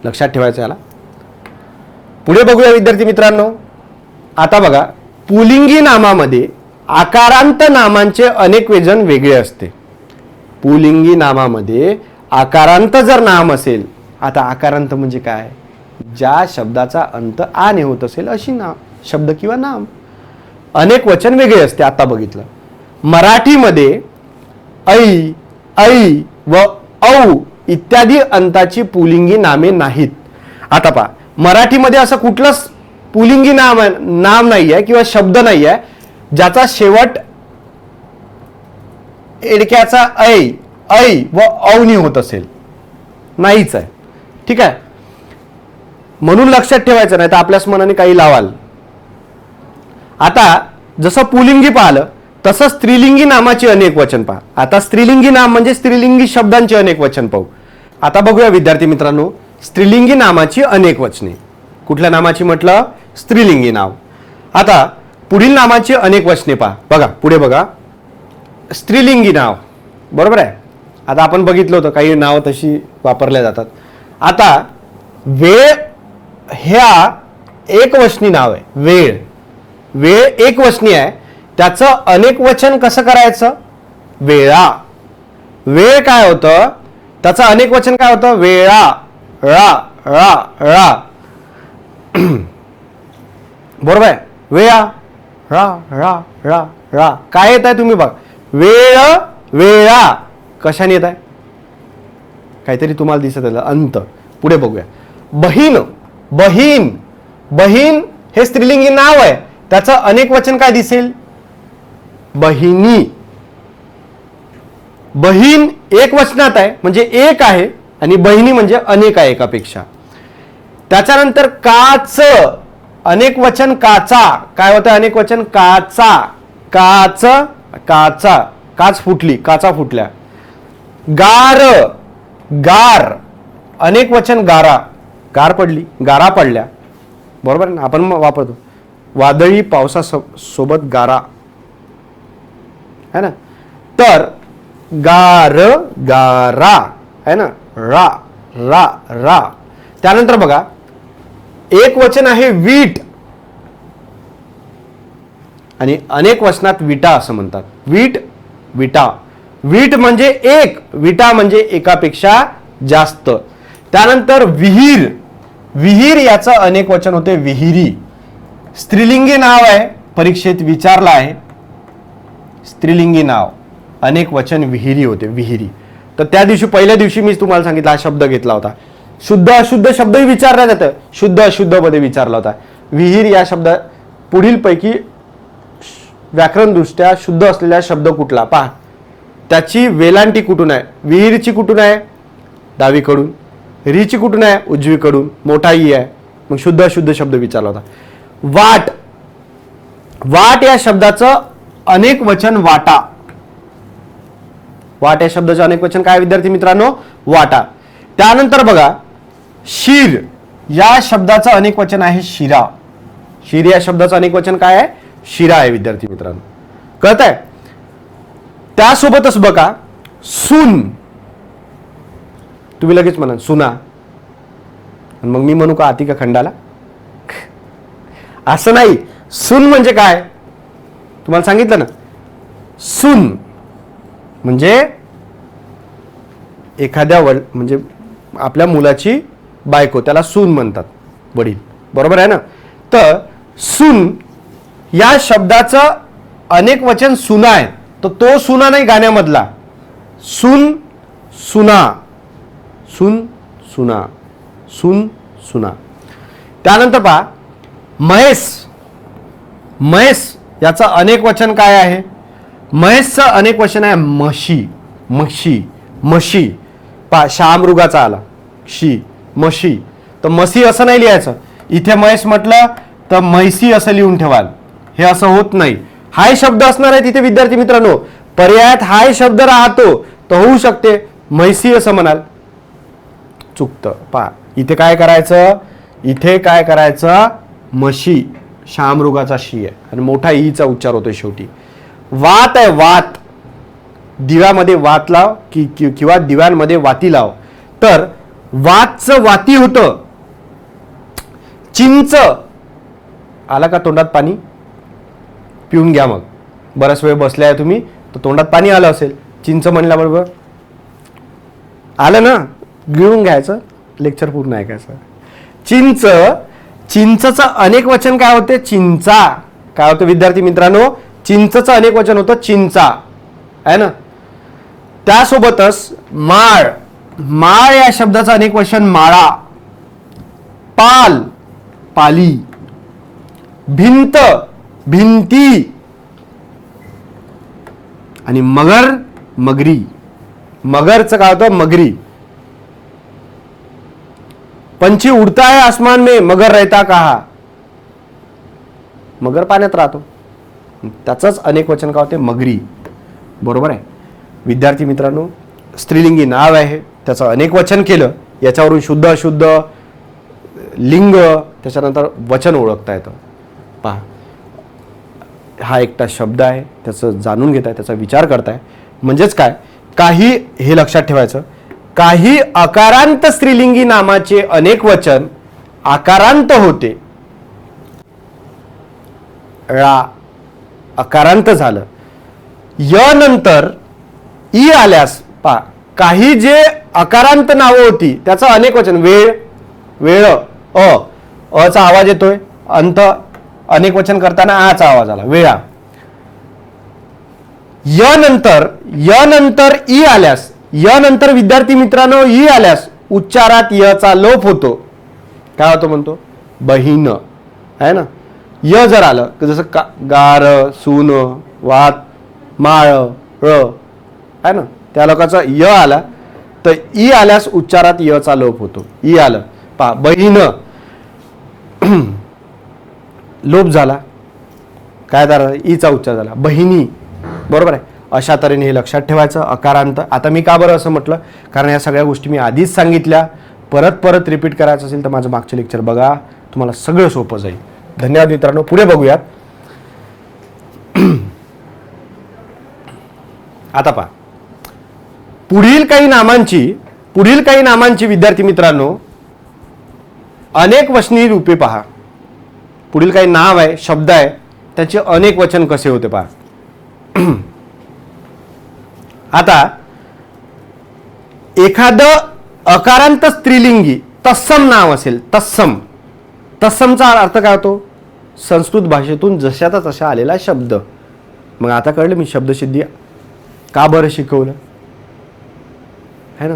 लक्षात ठेवायचं याला. पुढे बघूया विद्यार्थी मित्रांनो. आता बघा, पुलिंगी नामामध्ये आकारांत नामांचे अनेक वचन वेगळे असते. पुलिंगी नामामध्ये आकारांत जर नाम असेल, आता आकारांत म्हणजे काय, ज्या शब्दाचा अंत आ ने होत असेल अशी नाम शब्द किंवा नाम, अनेक वचन वेगळे असते. आता बघितलं, मराठीमध्ये ऐ, ऐ व औ इत्यादी अंताची पुलिंगी नामे नाहीत. आता पहा, मराठीमध्ये असं कुठलंच पुलिंगी नाम नाही आहे किंवा शब्द नाही आहे ज्याचा शेवट एडक्याचा ऐ, ऐ व औनी होत असेल, नाहीच आहे. ठीक आहे, म्हणून लक्षात ठेवायचं, नाही तर आपल्याच मनाने काही लावाल. आता जसं पुलिंगी पाहिलं तसं स्त्रीलिंगी नामाची अनेक वचन पहा. आता स्त्रीलिंगी नाम म्हणजे स्त्रीलिंगी शब्दांचे अनेक वचन पाहू. आता बघूया विद्यार्थी मित्रांनो, स्त्रीलिंगी नामाची अनेक वचने. कुठल्या नामाची म्हटलं, स्त्रीलिंगी नाव. आता पुढील नामाची अनेक वचने पहा. बघा पुढे बघा, स्त्रीलिंगी नाव, बरोबर आहे. आता आपण बघितलं होतं काही नाव तशी वापरल्या जातात. आता वेळ ह्या एक वचनी नाव आहे. वेळ, वेळ एक वचनी आहे, त्याचं अनेक वचन कसं करायचं, वेळा. वेळ काय होतं, त्याचं अनेक वचन काय होतं, वेळा, रा रा रा. बरोबर आहे, वेळा, रा रा रा रा. काय येत आहे तुम्ही बघा, वेळ वेळा कशाने येत आहे, काहीतरी तुम्हाला दिसत आहे अंत. पुढे बघूया, बहीण, बहीण, बहीण हे स्त्रीलिंगी नाव आहे, त्याचं अनेक वचन काय दिसेल, बहिणी. बहीण एक वचनात आहे म्हणजे एक आहे, आणि बहिणी म्हणजे अनेक आहे, एकापेक्षा. त्याच्यानंतर काच, अनेक वचन काचा. काय होतं अनेक वचन, काचा, काच, काचा, काच फुटली, काचा फुटल्या. गार, गार, अनेक वचन गारा, गार पडली, गारा पडल्या. बरोबर ना, आपण वापरतो वादळी पावसासोबत गारा, है ना. तर गार, गारा, है ना, रा रा रा. त्यानंतर बघा, एक वचन आहे वीट, आणि अनेक वचनात विटा असं म्हणतात. वीट, विटा. वीट म्हणजे एक, विटा म्हणजे एकापेक्षा जास्त. त्यानंतर विहीर, विहीर याचं अनेक वचन होते विहिरी. स्त्रीलिंगी नाव आहे, परीक्षेत विचारला आहे, स्त्रीलिंगी नाव, अनेक वचन विहिरी होते, विहिरी. तर त्या दिवशी पहिल्या दिवशी मी तुम्हाला सांगितलं हा शब्द घेतला होता. शुद्ध अशुद्ध शब्दही विचारला जातं, शुद्ध अशुद्ध मध्ये विचारला होता. विहीर या शब्द पुढील पैकी व्याकरणदृष्ट्या शुद्ध असलेला शब्द कुठला पहा. त्याची वेलांटी कुठून आहे, विहीरची कुठून आहे, डावीकडून. रीची कुठून आहे, उजवीकडून. मोठा ई आहे, मग शुद्ध अशुद्ध शब्द विचारला होता. वाट, वाट या शब्दाचं अनेक वचन वाटा. वाट या शब्दाचं अनेक वचन काय विद्यार्थी मित्रांनो, वाटा. त्यानंतर बघा, शीर या शब्दाचं अनेक वचन आहे शिरा. शीर या शब्दाचं अनेक वचन काय आहे, शिरा आहे विद्यार्थी मित्रांनो. कळत आहे. त्यासोबतच बघा, सून, तुम्ही लगेच म्हणा सुना, मग मी म्हणू का आती का खंडाला, असं नाही. सून म्हणजे काय तुम्हाला सांगितलं ना, सून म्हणजे एखाद्या म्हणजे आपल्या मुलाची बायको, त्याला सून म्हणतात वडील, बरोबर आहे ना. तर सून या शब्दाचं अनेक वचन सुना आहे, तर तो सुना नाही गाण्यामधला, सून सुना, सून सुना, सून सुना. त्यानंतर पहा, महेश, महेश याचं अनेक वचन काय आहे, महेशचं अनेक वचन आहे म्हशी, म्हशी, म्हशी. पहा शामृगाचा आला शी, म्हशी. तर म्हशी असं नाही लिहायचं, इथे महेश म्हटलं तर म्हैसी असं लिहून ठेवाल, हे असं होत नाही. हाय शब्द असणार आहे तिथे विद्यार्थी मित्रांनो, पर्यायात हाय शब्द राहतो तर होऊ शकते म्हैसी असं म्हणाल, चुकतं. पहा इथे काय करायचं, इथे काय करायचं, म्हशी, शामृगाचा शी आहे आणि मोठा ईचा उच्चार होतोय शेवटी. वात आहे, वात, दिव्यामध्ये वात लाव किंवा दिव्यांमध्ये वाती लाव. तर वातचं वाती होतं. चिंच आला का तोंडात पाणी? पिऊन घ्या मग. बराच वेळ बसले आहे तुम्ही तर तोंडात पाणी आलं असेल. चिंच म्हणल्याबरोबर आलं ना, गिळून घ्यायचं, लेक्चर पूर्ण ऐकायचं. चिंच, चिंचचं अनेक वचन काय होते? चिंचा. काय होतं विद्यार्थी मित्रांनो? चिंचचं अनेक वचन होतं चिंचा, आहे ना. त्यासोबतच माळ, माळ या शब्दाचं अनेक वचन माळा. पाल, पाली. भिंत, भिंती. आणि मगर, मगरी. मगरचं काय होतं? मगरी. पंछी उड़ता है आसमान में मगर रहता कहा? मगर पाण्यात राहतो. त्याचंच अनेक वचन काय होते? मगरी. बरोबर आहे विद्यार्थी मित्रांनो. स्त्रीलिंगी नाव आहे, त्याचं अनेक वचन केलं, याच्यावरून शुद्ध अशुद्ध लिंग त्याच्यानंतर वचन ओळखता येतं. पहा, हा एकटा शब्द आहे, त्याचं जाणून घेताय, त्याचा विचार करताय. म्हणजेच काय, काही हे लक्षात ठेवायचं, काही अकारांत स्त्रीलिंगी नामाचे अनेक वचन आकारांत होते. ळा अकारांत झालं. य नंतर ई आल्यास पा, काही जे अकारांत नावं होती त्याचं अनेक वचन. वेळ, वेळ, अचा आवाज येतोय. अंत अनेक वचन करताना आचा आवाज आला, वेळा. य नंतर ई आल्यास, य नंतर विद्यार्थी मित्रांनो ई आल्यास उच्चारात यचा लोप होतो. काय होतो म्हणतो? बहीण, आहे ना. य जर आलं जसं गार, सून, वात, माळ, आहे ना, त्या लोकांचा य आला तर ई आल्यास उच्चारात यचा लोप होतो. ई आलं पा, बहीण लोप झाला, काय झाला? ईचा उच्चार झाला, बहिणी. बरोबर आहे. अशा तऱ्हेने हे लक्षात ठेवायचं अकारांत. आता मी का बरं असं म्हटलं? कारण या सगळ्या गोष्टी मी आधीच सांगितल्या. परत रिपीट करायचं असेल तर माझं मागचे लेक्चर बघा, तुम्हाला सगळं सोपं जाईल. धन्यवाद मित्रांनो. पुढे बघूयात. आता पहा, पुढील काही नामांची विद्यार्थी मित्रांनो अनेक वचनी रूपे पहा. पुढील काही नाव आहे, शब्द आहे, त्याचे अनेक वचन कसे होते पहा. आता एखादं अकारांत स्त्रीलिंगी तत्सम नाव असेल, तत्समचा अर्थ काय होतो? संस्कृत भाषेतून जशाचा तशा आलेला शब्द. मग आता कळलं मी शब्दसिद्धी का बरं शिकवलं, है ना.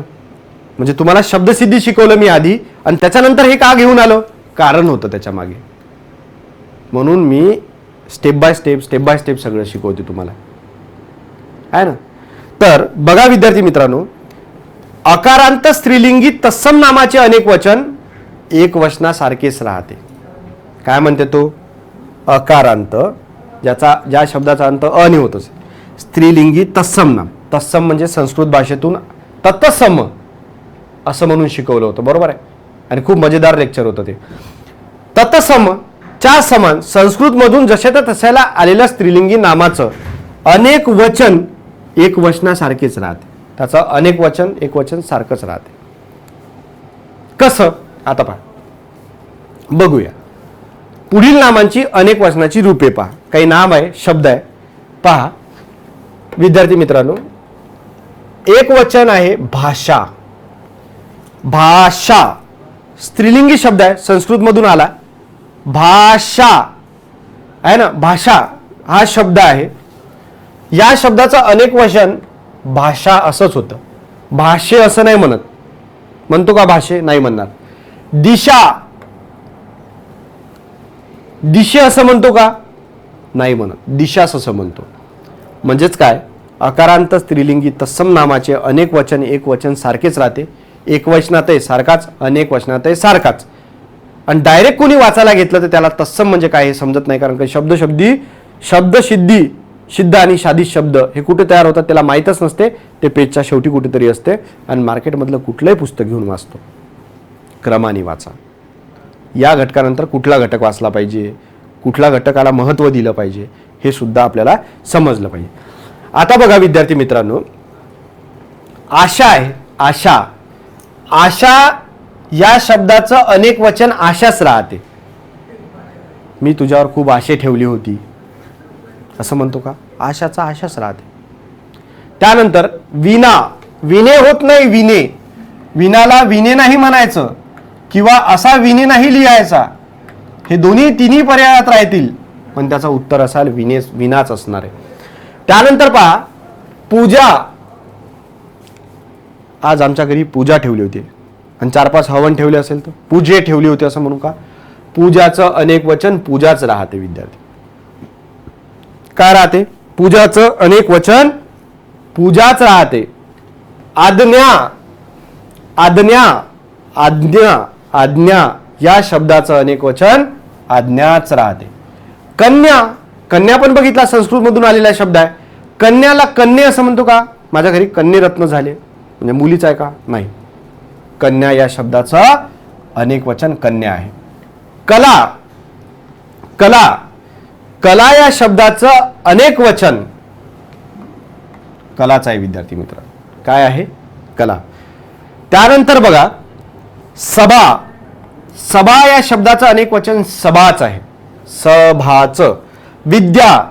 म्हणजे तुम्हाला शब्दसिद्धी शिकवलं मी आधी आणि त्याच्यानंतर हे का घेऊन आलो? कारण होतं त्याच्या मागे. म्हणून मी स्टेप बाय स्टेप सगळं शिकवते तुम्हाला, आहे ना. तर बघा विद्यार्थी मित्रांनो, अकारांत स्त्रीलिंगी तत्सम नामाचे अनेक वचन एक वचनासारखेच राहते. काय म्हणते तो? अकारांत, ज्या शब्दाचा अंत अने होत असेल, स्त्रीलिंगी तत्सम नाम. तत्सम म्हणजे संस्कृत भाषेतून तत्सम असं म्हणून शिकवलं होतं. बरोबर आहे. आणि खूप मजेदार लेक्चर होतं ते. तत्सम च्या समान संस्कृत मधून जशाच्या तशाला आलेल्या स्त्रीलिंगी नामाचं अनेक वचन एक वचनासारखेच राहते. त्याचं अनेक वचन एक वचन सारखंच राहते. कसं? आता पहा, बघूया. पुढील नामांची अनेक वचनाची रूपे पहा. काही नाम आहे, शब्द आहे. पहा विद्यार्थी मित्रांनो, एक वचन आहे भाषा. भाषा स्त्रीलिंगी शब्द आहे, संस्कृत मधून आला. भाषा आहे ना, भाषा हा शब्द आहे. या शब्दाचं अनेक वचन भाषा असंच होतं. भाषे असं नाही म्हणत. म्हणतो का भाषे? नाही म्हणणार. दिशा, दिशे असं म्हणतो का? नाही म्हणत. दिशास असं म्हणतो. म्हणजेच काय, अकारांत स्त्रीलिंगी तत्सम नामाचे अनेक वचन एक वचन सारखेच राहते. एक वचनातही सारखाच, अनेक वचनातही सारखाच. आणि डायरेक्ट कोणी वाचायला घेतलं तर त्याला तत्सम म्हणजे काय हे समजत नाही. कारण शब्दसिद्धी, सिद्ध आणि शादी शब्द हे कुठे तयार होतात त्याला माहीतच नसते. ते पेजच्या शेवटी कुठेतरी असते. आणि मार्केटमधलं कुठलंही पुस्तक घेऊन वाचतो, क्रमाने वाचा. या घटकानंतर कुठला घटक वाचला पाहिजे, कुठल्या घटकाला महत्त्व दिलं पाहिजे हे सुद्धा आपल्याला समजलं पाहिजे. आता बघा विद्यार्थी मित्रांनो, आशा आहे. आशा या शब्दाचं अनेक वचन आशाच राहते. मी तुझ्यावर खूप आशे ठेवली होती असं म्हणतो का? आशाचा आशाच राहते. त्यानंतर विना, विने होत नाही. विने, विनाला विने नाही म्हणायचं किंवा असा विने नाही लिहायचा. हे दोन्ही तिन्ही पर्यायात राहतील, पण त्याचं उत्तर असाल विने, विनाच असणार आहे. त्यानंतर पहा पूजा. आज आमच्या घरी पूजा ठेवली होती आणि 4-5 हवन ठेवले असेल तर पूजे ठेवली होती असं म्हणू का? पूजाचं अनेक वचन पूजाच राहते विद्यार्थी. काय राहते? पूजाचं अनेक वचन पूजाच राहते. आज्ञा, आज्ञा, आज्ञा, आज्ञा या शब्दाचं अनेक वचन आज्ञाच राहते. कन्या, कन्या पण बघितला संस्कृत मधून आलेला शब्द आहे. कन्याला कन्ये असं म्हणतो का? माझ्या घरी कन्येरत्न झाले म्हणजे मुलीच आहे का? नाही. कन्या या शब्दाचं अनेक वचन कन्या आहे. कला, कला, कला या शब्दाचं अनेक वचन कलाच आहे विद्यार्थी मित्र. काय आहे? कला. त्यानंतर बघा सभा, सभा या शब्दाचं अनेक वचन सभाच आहे. सभाचं. विद्या,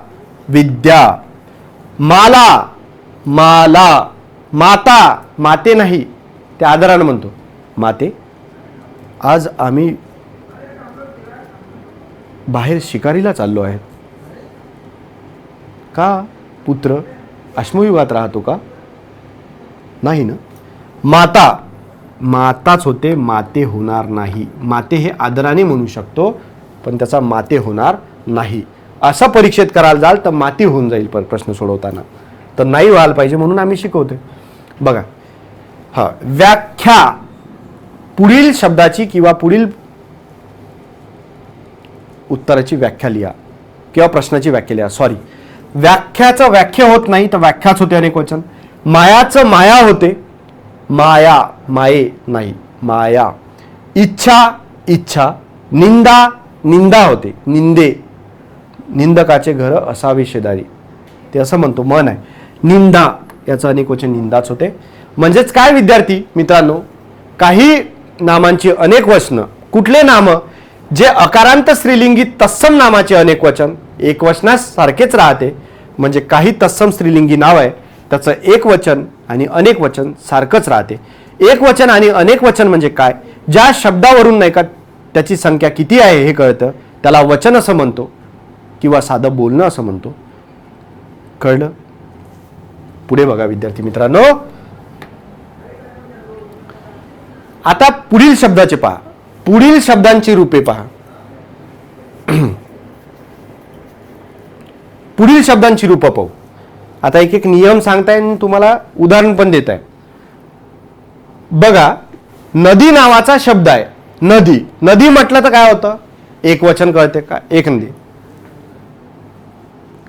विद्या. माला, माला. माता, माते नाही, ते आदरानं म्हणतो माते. आज आम्ही बाहेर शिकारीला चाललो आहे. का? पुत्र अश्मयुगात राहतो का? नाही ना. माता, माताच होते, माते होणार नाही. माते हे आदराने म्हणू शकतो, पण त्याचा माते होणार नाही. असं परीक्षेत करायला जाल तर माती होऊन जाईल प्रश्न सोडवताना, तर नाही व्हायला पाहिजे म्हणून आम्ही शिकवतोय. बघा हा व्याख्या, पुढील शब्दाची किंवा पुढील उत्तराची व्याख्या लिहा किंवा प्रश्नाची व्याख्या लिहा. सॉरी, व्याख्याचं व्याख्या होत नाही तर व्याख्याच होते अनेक वचन. मायाचं माया होते, माया, माये नाही, माया. इच्छा, इच्छा. निंदा, निंदा होते, निंदे. निंदकाचे घर असावे शेजारी, ते असं म्हणतो, मन आहे. निंदा याचं अनेक वचन निंदाच होते. म्हणजेच काय विद्यार्थी मित्रांनो, काही नामांची अनेक वचनं, कुठले नाम जे अकारांत स्त्रीलिंगी तत्सम नामाचे अनेक वचन एक वचनास सारखेच राहते. म्हणजे काही तत्सम स्त्रीलिंगी नाव आहे त्याचं एक वचन आणि अनेक वचन सारखंच राहते. एक वचन आणि अनेक वचन म्हणजे काय? ज्या शब्दावरून नाही का त्याची संख्या किती आहे हे कळतं, त्याला वचन असं म्हणतो किंवा साधं बोलणं असं म्हणतो. कळलं? पुढे बघा विद्यार्थी मित्रांनो. आता पुढील शब्दाचे पहा, पुढील शब्दांची रूपे पहा. पुढील शब्दांची रूपं पाहू. आता एक एक नियम सांगताय आणि तुम्हाला उदाहरण पण देत आहे. बघा, नदी नावाचा शब्द आहे. नदी, नदी म्हटलं तर काय होतं? एक वचन कळते का? एक नदी.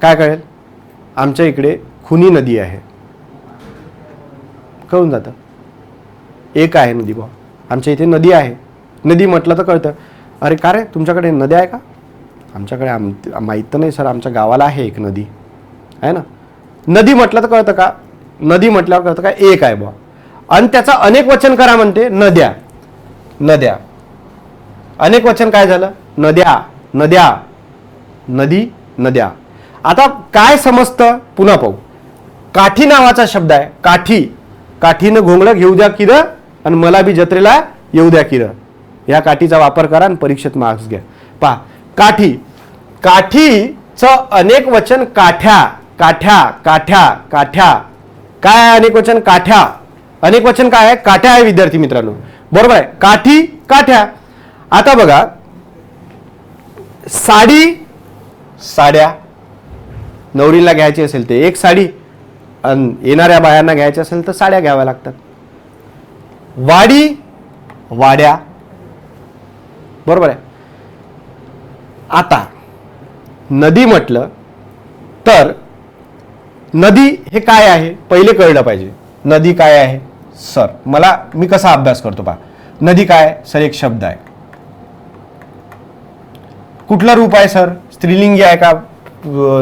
काय कळेल? आमच्या इकडे खुनी नदी आहे, कळून जातं. एक आहे नदी, बा आमच्या इथे नदी आहे. नदी म्हटलं तर कळतं. अरे का रे, तुमच्याकडे नदी आहे का? आमच्याकडे माहीत तर नाही सर, आमच्या गावाला आहे एक नदी आहे ना. नदी म्हटलं तर कळतं का? नदी म्हटल्यावर कळतं का? एक आहे बा. आणि त्याचा अनेक वचन करा म्हणते, नद्या, नद्या. अनेक वचन काय झालं? नद्या, नद्या, नदी, नद्या. आता काय समजतं पुन्हा पाहू. काठी नावाचा शब्द आहे. काठी, काठीनं घोंगडं घेऊ द्या किर आणि मला बी जत्रेला येऊ द्या किर. या काठीचा वापर करा आणि परीक्षेत मार्क्स घ्या. पहा, काठी, काठीचं अनेक वचन काठ्या, काठ्या, काठ्या, काठ्या. काय आहे अनेक वचन? काठ्या. अनेक वचन काय आहे? काठ्या आहे विद्यार्थी मित्रांनो. बरोबर आहे. काठी, काठ्या. आता बघा, साडी, साड्या. नवरीला घ्यायची असेल ते एक साडी आणि येणाऱ्या बायांना घ्यायची असेल तर साड्या घ्याव्या लागतात. वाडी, वाड्या. बरोबर आहे. आता नदी म्हटलं तर नदी हे काय आहे पहिले कळलं पाहिजे. नदी काय आहे सर? मी कसा अभ्यास करतो पहा. नदी काय सर? एक शब्द आहे. कुठलं रूप आहे सर? स्त्रीलिंगी आहे का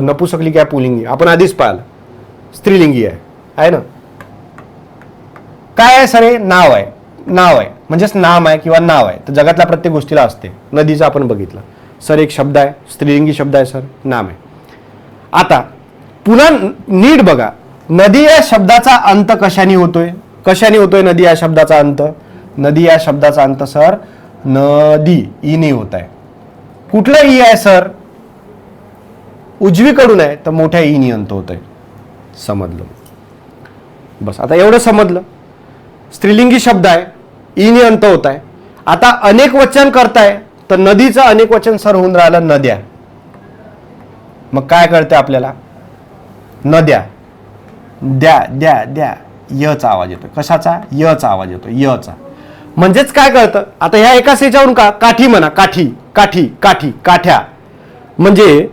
नपुसकलिंगी आहे पुल्लिंगी? आपण आधीच पाहिलं स्त्रीलिंगी आहे ना. काय आहे सर? हे नाव आहे, नाव आहे. म्हणजेच नाम आहे किंवा नाव आहे. तर जगातल्या प्रत्येक गोष्टीला असते. नदीचं आपण बघितलं सर, एक शब्द आहे, स्त्रीलिंगी शब्द आहे सर, नाम आहे. आता पुन्हा नीट बघा, नदी या शब्दाचा अंत कशाने होतोय? कशाने होतोय नदी या शब्दाचा अंत? नदी या शब्दाचा अंत सर नदी ईने होत आहे. कुठलं ई आहे सर? उजवीकडून आहे, तर मोठ्या ईने अंत होत आहे. समजलं? बस आता एवढं समजलं. स्त्रीलिंगी शब्द आहे, ईने अंत होत आहे. आता अनेक वचन करताय, तर नदीचं अनेक वचन सर होऊन राहिलं नद्या. मग काय कळते आपल्याला? नद्या, द्या द्या द्या, यचा आवाज येतो. कशाचा? यचा आवाज येतो, यचा. म्हणजेच काय कळतं आता ह्या एकाच याच्यावरून का काठी म्हणा, काठी काठी काठी काठ्या. म्हणजे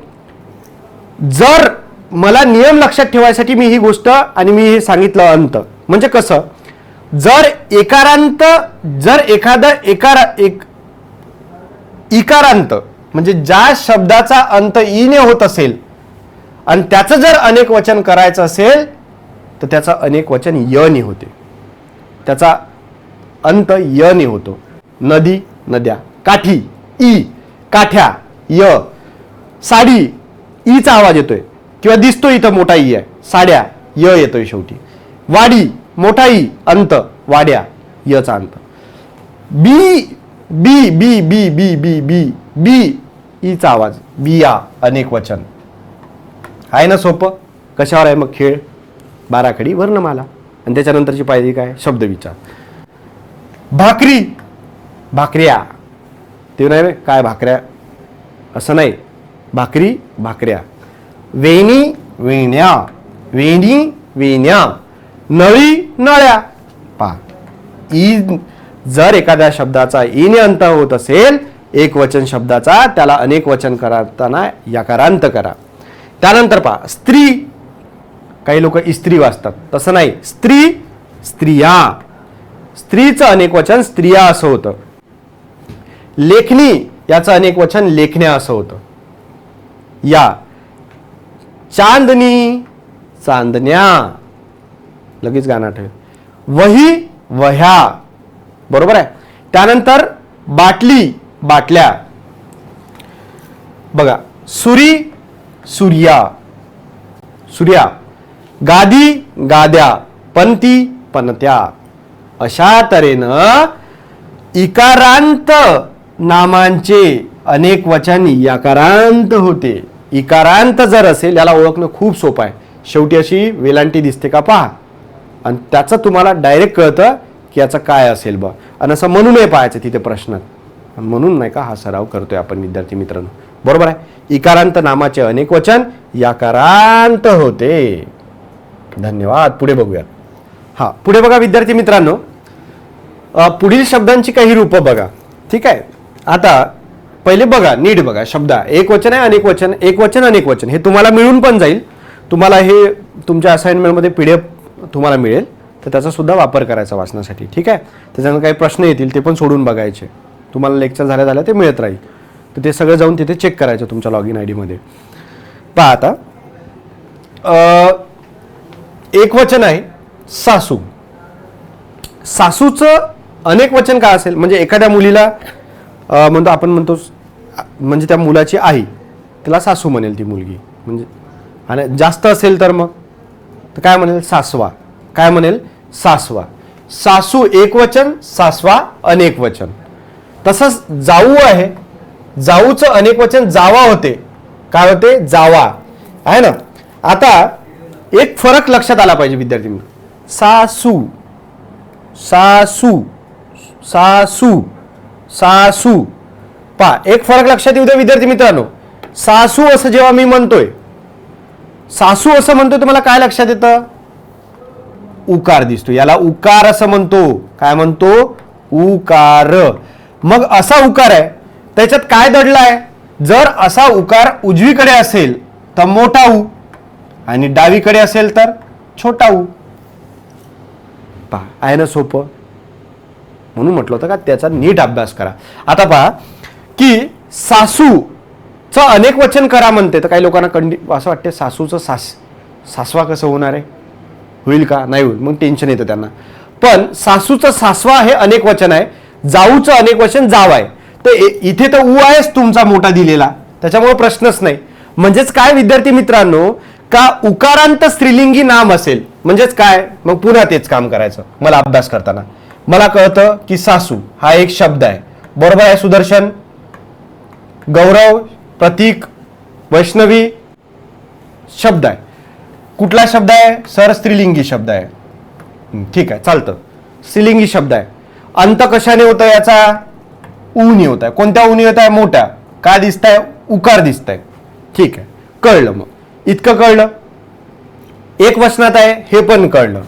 जर मला नियम लक्षात ठेवायसाठी मी ही गोष्ट आणि मी हे सांगितलं अंत, म्हणजे कसं, जर एकारांत, जर एखादा इकारांत म्हणजे ज्या शब्दाचा अंत ईने होत असेल आणि त्याचं जर अनेक वचन करायचं असेल तर त्याचं अनेक वचन यने होते. त्याचा अंत यने होतो. नदी, नद्या. काठी, ई, काठ्या, य. साडी, ईचा आवाज येतोय किंवा दिसतो इथं मोठा ई आहे, साड्या, य येतोय शेवटी. वाडी, मोठा ई, अंत, वाड्या, यचा अंत. बी, बी बी बी बी बी बी बी, ईचा आवाज, बिया, अनेक वचन. आहे ना सोपं? कशावर आहे मग खेळ? बाराखडी, वर्णमाला, आणि त्याच्यानंतरची पायरी काय? शब्दविचार. भाकरी, भाकऱ्या, ते नाही काय भाकऱ्या असं नाही, भाकरी, भाकऱ्या. वेणी, वेण्या, वेणी, वेण्या. नळी, नळ्या. पहा, ई जर एखाद्या शब्दाचा ईने अंत होत असेल एक वचन शब्दाचा, त्याला अनेक वचन करताना यकारांत करा. त्यानंतर पहा, स्त्री, काही लोक इस्त्री वाचतात, तसं नाही, स्त्री, स्त्रिया. स्त्रीचं अनेक वचन स्त्रिया असं होतं. लेखणी, याचं अनेक वचन लेखण्या असं होतं. या. चांदणी, चांदण्या, लगेच गाणं ठेव. वही, वह्या, बरोबर आहे. त्यानंतर बाटली, बाटल्या. बघा, सुरी, सूर्या, सूर्या. गादी, गाद्या. पंती, पणत्या. अशा तऱ्हेनं इकारांत नामांचे अनेक वचन यकारांत होते. इकारांत जर असेल, याला ओळखणं खूप सोपं आहे. शेवटी अशी वेलांटी दिसते का पहा, आणि त्याचं तुम्हाला डायरेक्ट कळतं की याचं काय असेल बा. आणि असं म्हणूनही पाहायचं तिथे प्रश्नात. म्हणून नाही का हा सराव करतोय आपण विद्यार्थी मित्रांनो, बरोबर आहे. इकारांत नामाचे अनेक वचन यकारांत होते. धन्यवाद. पुढे बघूया. हा, पुढे बघा विद्यार्थी मित्रांनो, पुढील शब्दांची काही रूपं बघा. ठीक आहे. आता पहिले बघा, नीट बघा. शब्द एक वचन आहे, अनेक वचन, एक वचन, अनेक वचन. हे तुम्हाला मिळून पण जाईल. तुम्हाला हे तुमच्या असाइनमेंटमध्ये PDF तुम्हाला मिळेल, तर त्याचा सुद्धा वापर करायचा वाचण्यासाठी. ठीक आहे. त्याच्यानंतर काही प्रश्न येतील, ते पण सोडून बघायचे. तुम्हाला लेक्चर झाल्या ते मिळत राहील, तर ते सगळं जाऊन तिथे चेक करायचं तुमच्या लॉगिन ID मध्ये. पहा आता, एक वचन आहे सासू. सासूचं अनेक वचन काय असेल? म्हणजे एखाद्या मुलीला म्हणतो आपण, म्हणतो म्हणजे त्या मुलाची आई, त्याला सासू म्हणेल ती मुलगी. म्हणजे आणि जास्त असेल तर मग तर काय म्हणेल? सासवा. काय म्हणेल? सासवा. सासू एक वचन, सासवा अनेक वचन. तसंच जाऊ आहे, जाऊचं अनेक वचन जावा होते. काय होते? जावा, आहे ना. आता एक फरक लक्षात आला पाहिजे विद्यार्थी. सासू, सासू, सासू, सासू. पहा, एक फरक लक्षात येऊ द्या विद्यार्थी मित्रांनो. सासू असं जेव्हा मी म्हणतोय, सासू असं म्हणतोय, तर मला काय लक्षात येतं? उकार दिसतो. याला उकार असं म्हणतो. काय म्हणतो? उकार. मग असा उकार आहे, त्याच्यात काय दडलाय? जर असा उकार उजवीकडे असेल तर मोठा उ, आणि डावीकडे असेल तर छोटा उ. पहा, आहे ना सोपं. म्हणून म्हटलं होतं का त्याचा नीट अभ्यास करा. आता पहा की सासूचं अनेक वचन करा म्हणते, तर काही लोकांना असं वाटते सासूचं सासवा कसं होणार आहे? होईल का? नाही होईल. मग टेन्शन येतं त्यांना. पण सासूचं सासवा हे अनेक वचन आहे, जाऊचं अनेक वचन जाव आहे. तर इथे तर उ आहेच तुमचा मोठा दिलेला, त्याच्यामुळे प्रश्नच नाही. म्हणजेच काय विद्यार्थी मित्रांनो, का उकारांत स्त्रीलिंगी नाम असेल म्हणजेच काय, मग पुन्हा तेच काम करायचं. मला अभ्यास करताना मला कळतं की सासू हा एक शब्द आहे, बरोबर आहे सुदर्शन? गौरव, प्रतीक, वैष्णवी शब्द आहे. कुठला शब्द आहे सर? स्त्रीलिंगी शब्द आहे. ठीक आहे, चालतं, स्त्रीलिंगी शब्द आहे. अंत कशाने होतं याचा? ऊनी होत आहे. कोणत्या ऊनी होत आहे? मोठ्या. काय दिसत आहे? उकार दिसत आहे. ठीक आहे, कळलं. मग इतकं कळलं. एक वचनात आहे हे पण कळलं,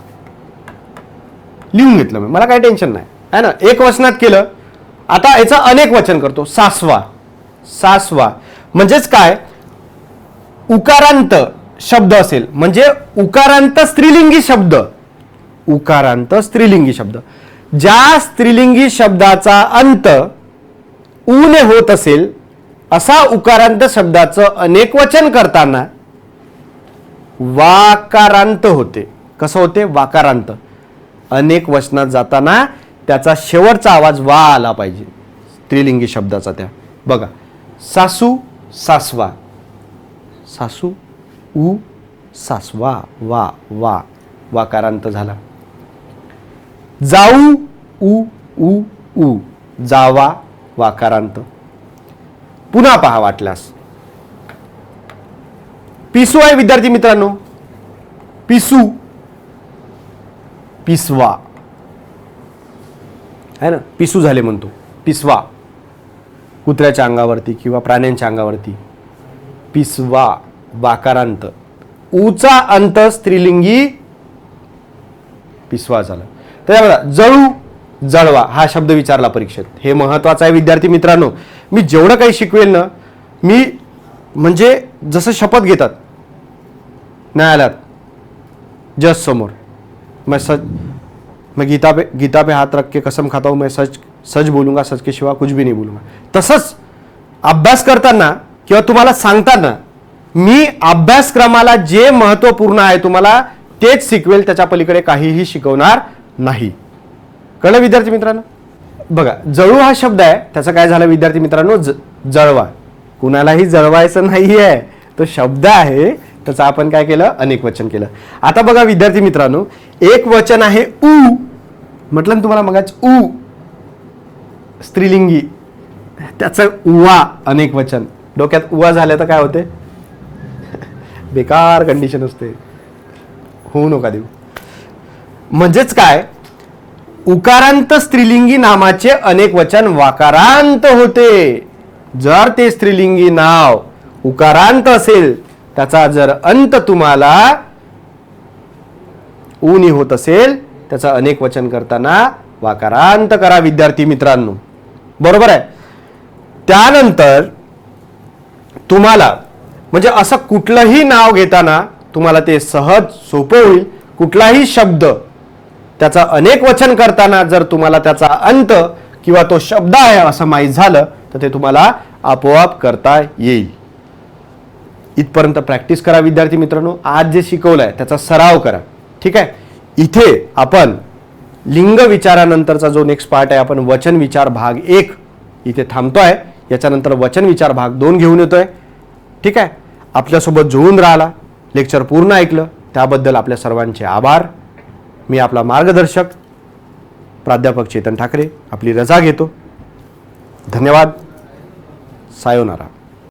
लिहून घेतलं मी, मला काही टेन्शन नाही आहे ना. एक वचनात केलं. आता याचं अनेक वचन करतो. सासवा. सासवा म्हणजेच काय, उकारांत शब्द असेल म्हणजे उकारांत स्त्रीलिंगी शब्द. उकारांत स्त्रीलिंगी शब्द, ज्या स्त्रीलिंगी शब्दाचा अंत ऊने होत असेल असा उकारांत शब्दाचं अनेक वचन करताना वाकारांत होते. कसं होते? वाकारांत. अनेक वचनात जाताना त्याचा शेवटचा आवाज वा आला पाहिजे स्त्रीलिंगी शब्दाचा. त्या बघा, सासू, सासवा, सासू, उ, सासवा, वा, वा, वाकारांत झाला. जाऊ, उ, उ, उ, जावा, वाकारांत. पुन्हा पहा वाटल्यास. पिसू आहे विद्यार्थी मित्रांनो, पिसू, पिसवा है ना, पिसू झाले म्हणतो. पिसवा कुत्र्याच्या अंगावरती किंवा प्राण्यांच्या अंगावरती. पिसवा, वाकारांत. ऊचा अंत स्त्रीलिंगी पिसवा झाला. तर बघा, जळू, जळवा हा शब्द विचारला परीक्षेत. हे महत्वाचं आहे विद्यार्थी मित्रांनो. मी जेवढं काही शिकवेल ना, मी म्हणजे जसं शपथ घेतात न्यायालयात जज समोर, मैं गीता पे हाथ रख के कसम खाता हूं, मैं सच सच बोलूंगा, सच के शिवा कुछ भी नहीं बोलूंगा. तसंच अभ्यास करताना किंवा तुम्हाला सांगताना मी अभ्यासक्रमाला जे महत्वपूर्ण आहे तुम्हाला तेच शिकवेल, त्याच्या पलीकडे काहीही शिकवणार नाही. कळलं विद्यार्थी मित्रांनो? बघा, जळू हा शब्द आहे, त्याचं काय झालं विद्यार्थी मित्रांनो? जळवा. कुणालाही जळवायचं नाहीये, तो शब्द आहे, त्याचं आपण काय केलं? अनेक वचन केलं. आता बघा विद्यार्थी मित्रांनो, एक वचन आहे उ, म्हटलं ना तुम्हाला मगाच, उ स्त्रीलिंगी, त्याचं उवा अनेक वचन. डोक्यात उवा झालं तर काय होते? बेकार कंडिशन असते, होऊ नका देऊ. म्हणजेच काय, उकारांत स्त्रीलिंगी नामाचे अनेक वचन वाकारांत होते. जर ते स्त्रीलिंगी नाव उकारांत असेल, त्याचा जर अंत तुम्हाला ऊनी होत असेल, त्याचं अनेक वचन करताना वाकारांत करा विद्यार्थी मित्रांनो. बरोबर आहे? त्यानंतर तुम्हाला म्हणजे असं कुठलंही नाव घेताना तुम्हाला ते सहज सोपं होईल. कुठलाही शब्द त्याचा अनेक वचन करताना जर तुम्हाला त्याचा अंत किंवा तो शब्द आहे असं माहीत झालं तर ते तुम्हाला आपोआप करता येईल. इथपर्यंत प्रॅक्टिस करा विद्यार्थी मित्रांनो. आज जे शिकवलंय त्याचा सराव करा. ठीक आहे? इथे आपण लिंग विचारानंतरचा जो नेक्स्ट पार्ट आहे, आपण वचन विचार भाग 1 इथे थांबतोय. याच्यानंतर वचन विचार भाग 2 घेऊन येतोय. ठीक आहे? आपल्यासोबत जुळून राहिला, लेक्चर पूर्ण ऐकलं त्याबद्दल आपल्या सर्वांचे आभार. मी आपला मार्गदर्शक प्राध्यापक चेतन ठाकरे आपली रजा घेतो. धन्यवाद. सायोनारा.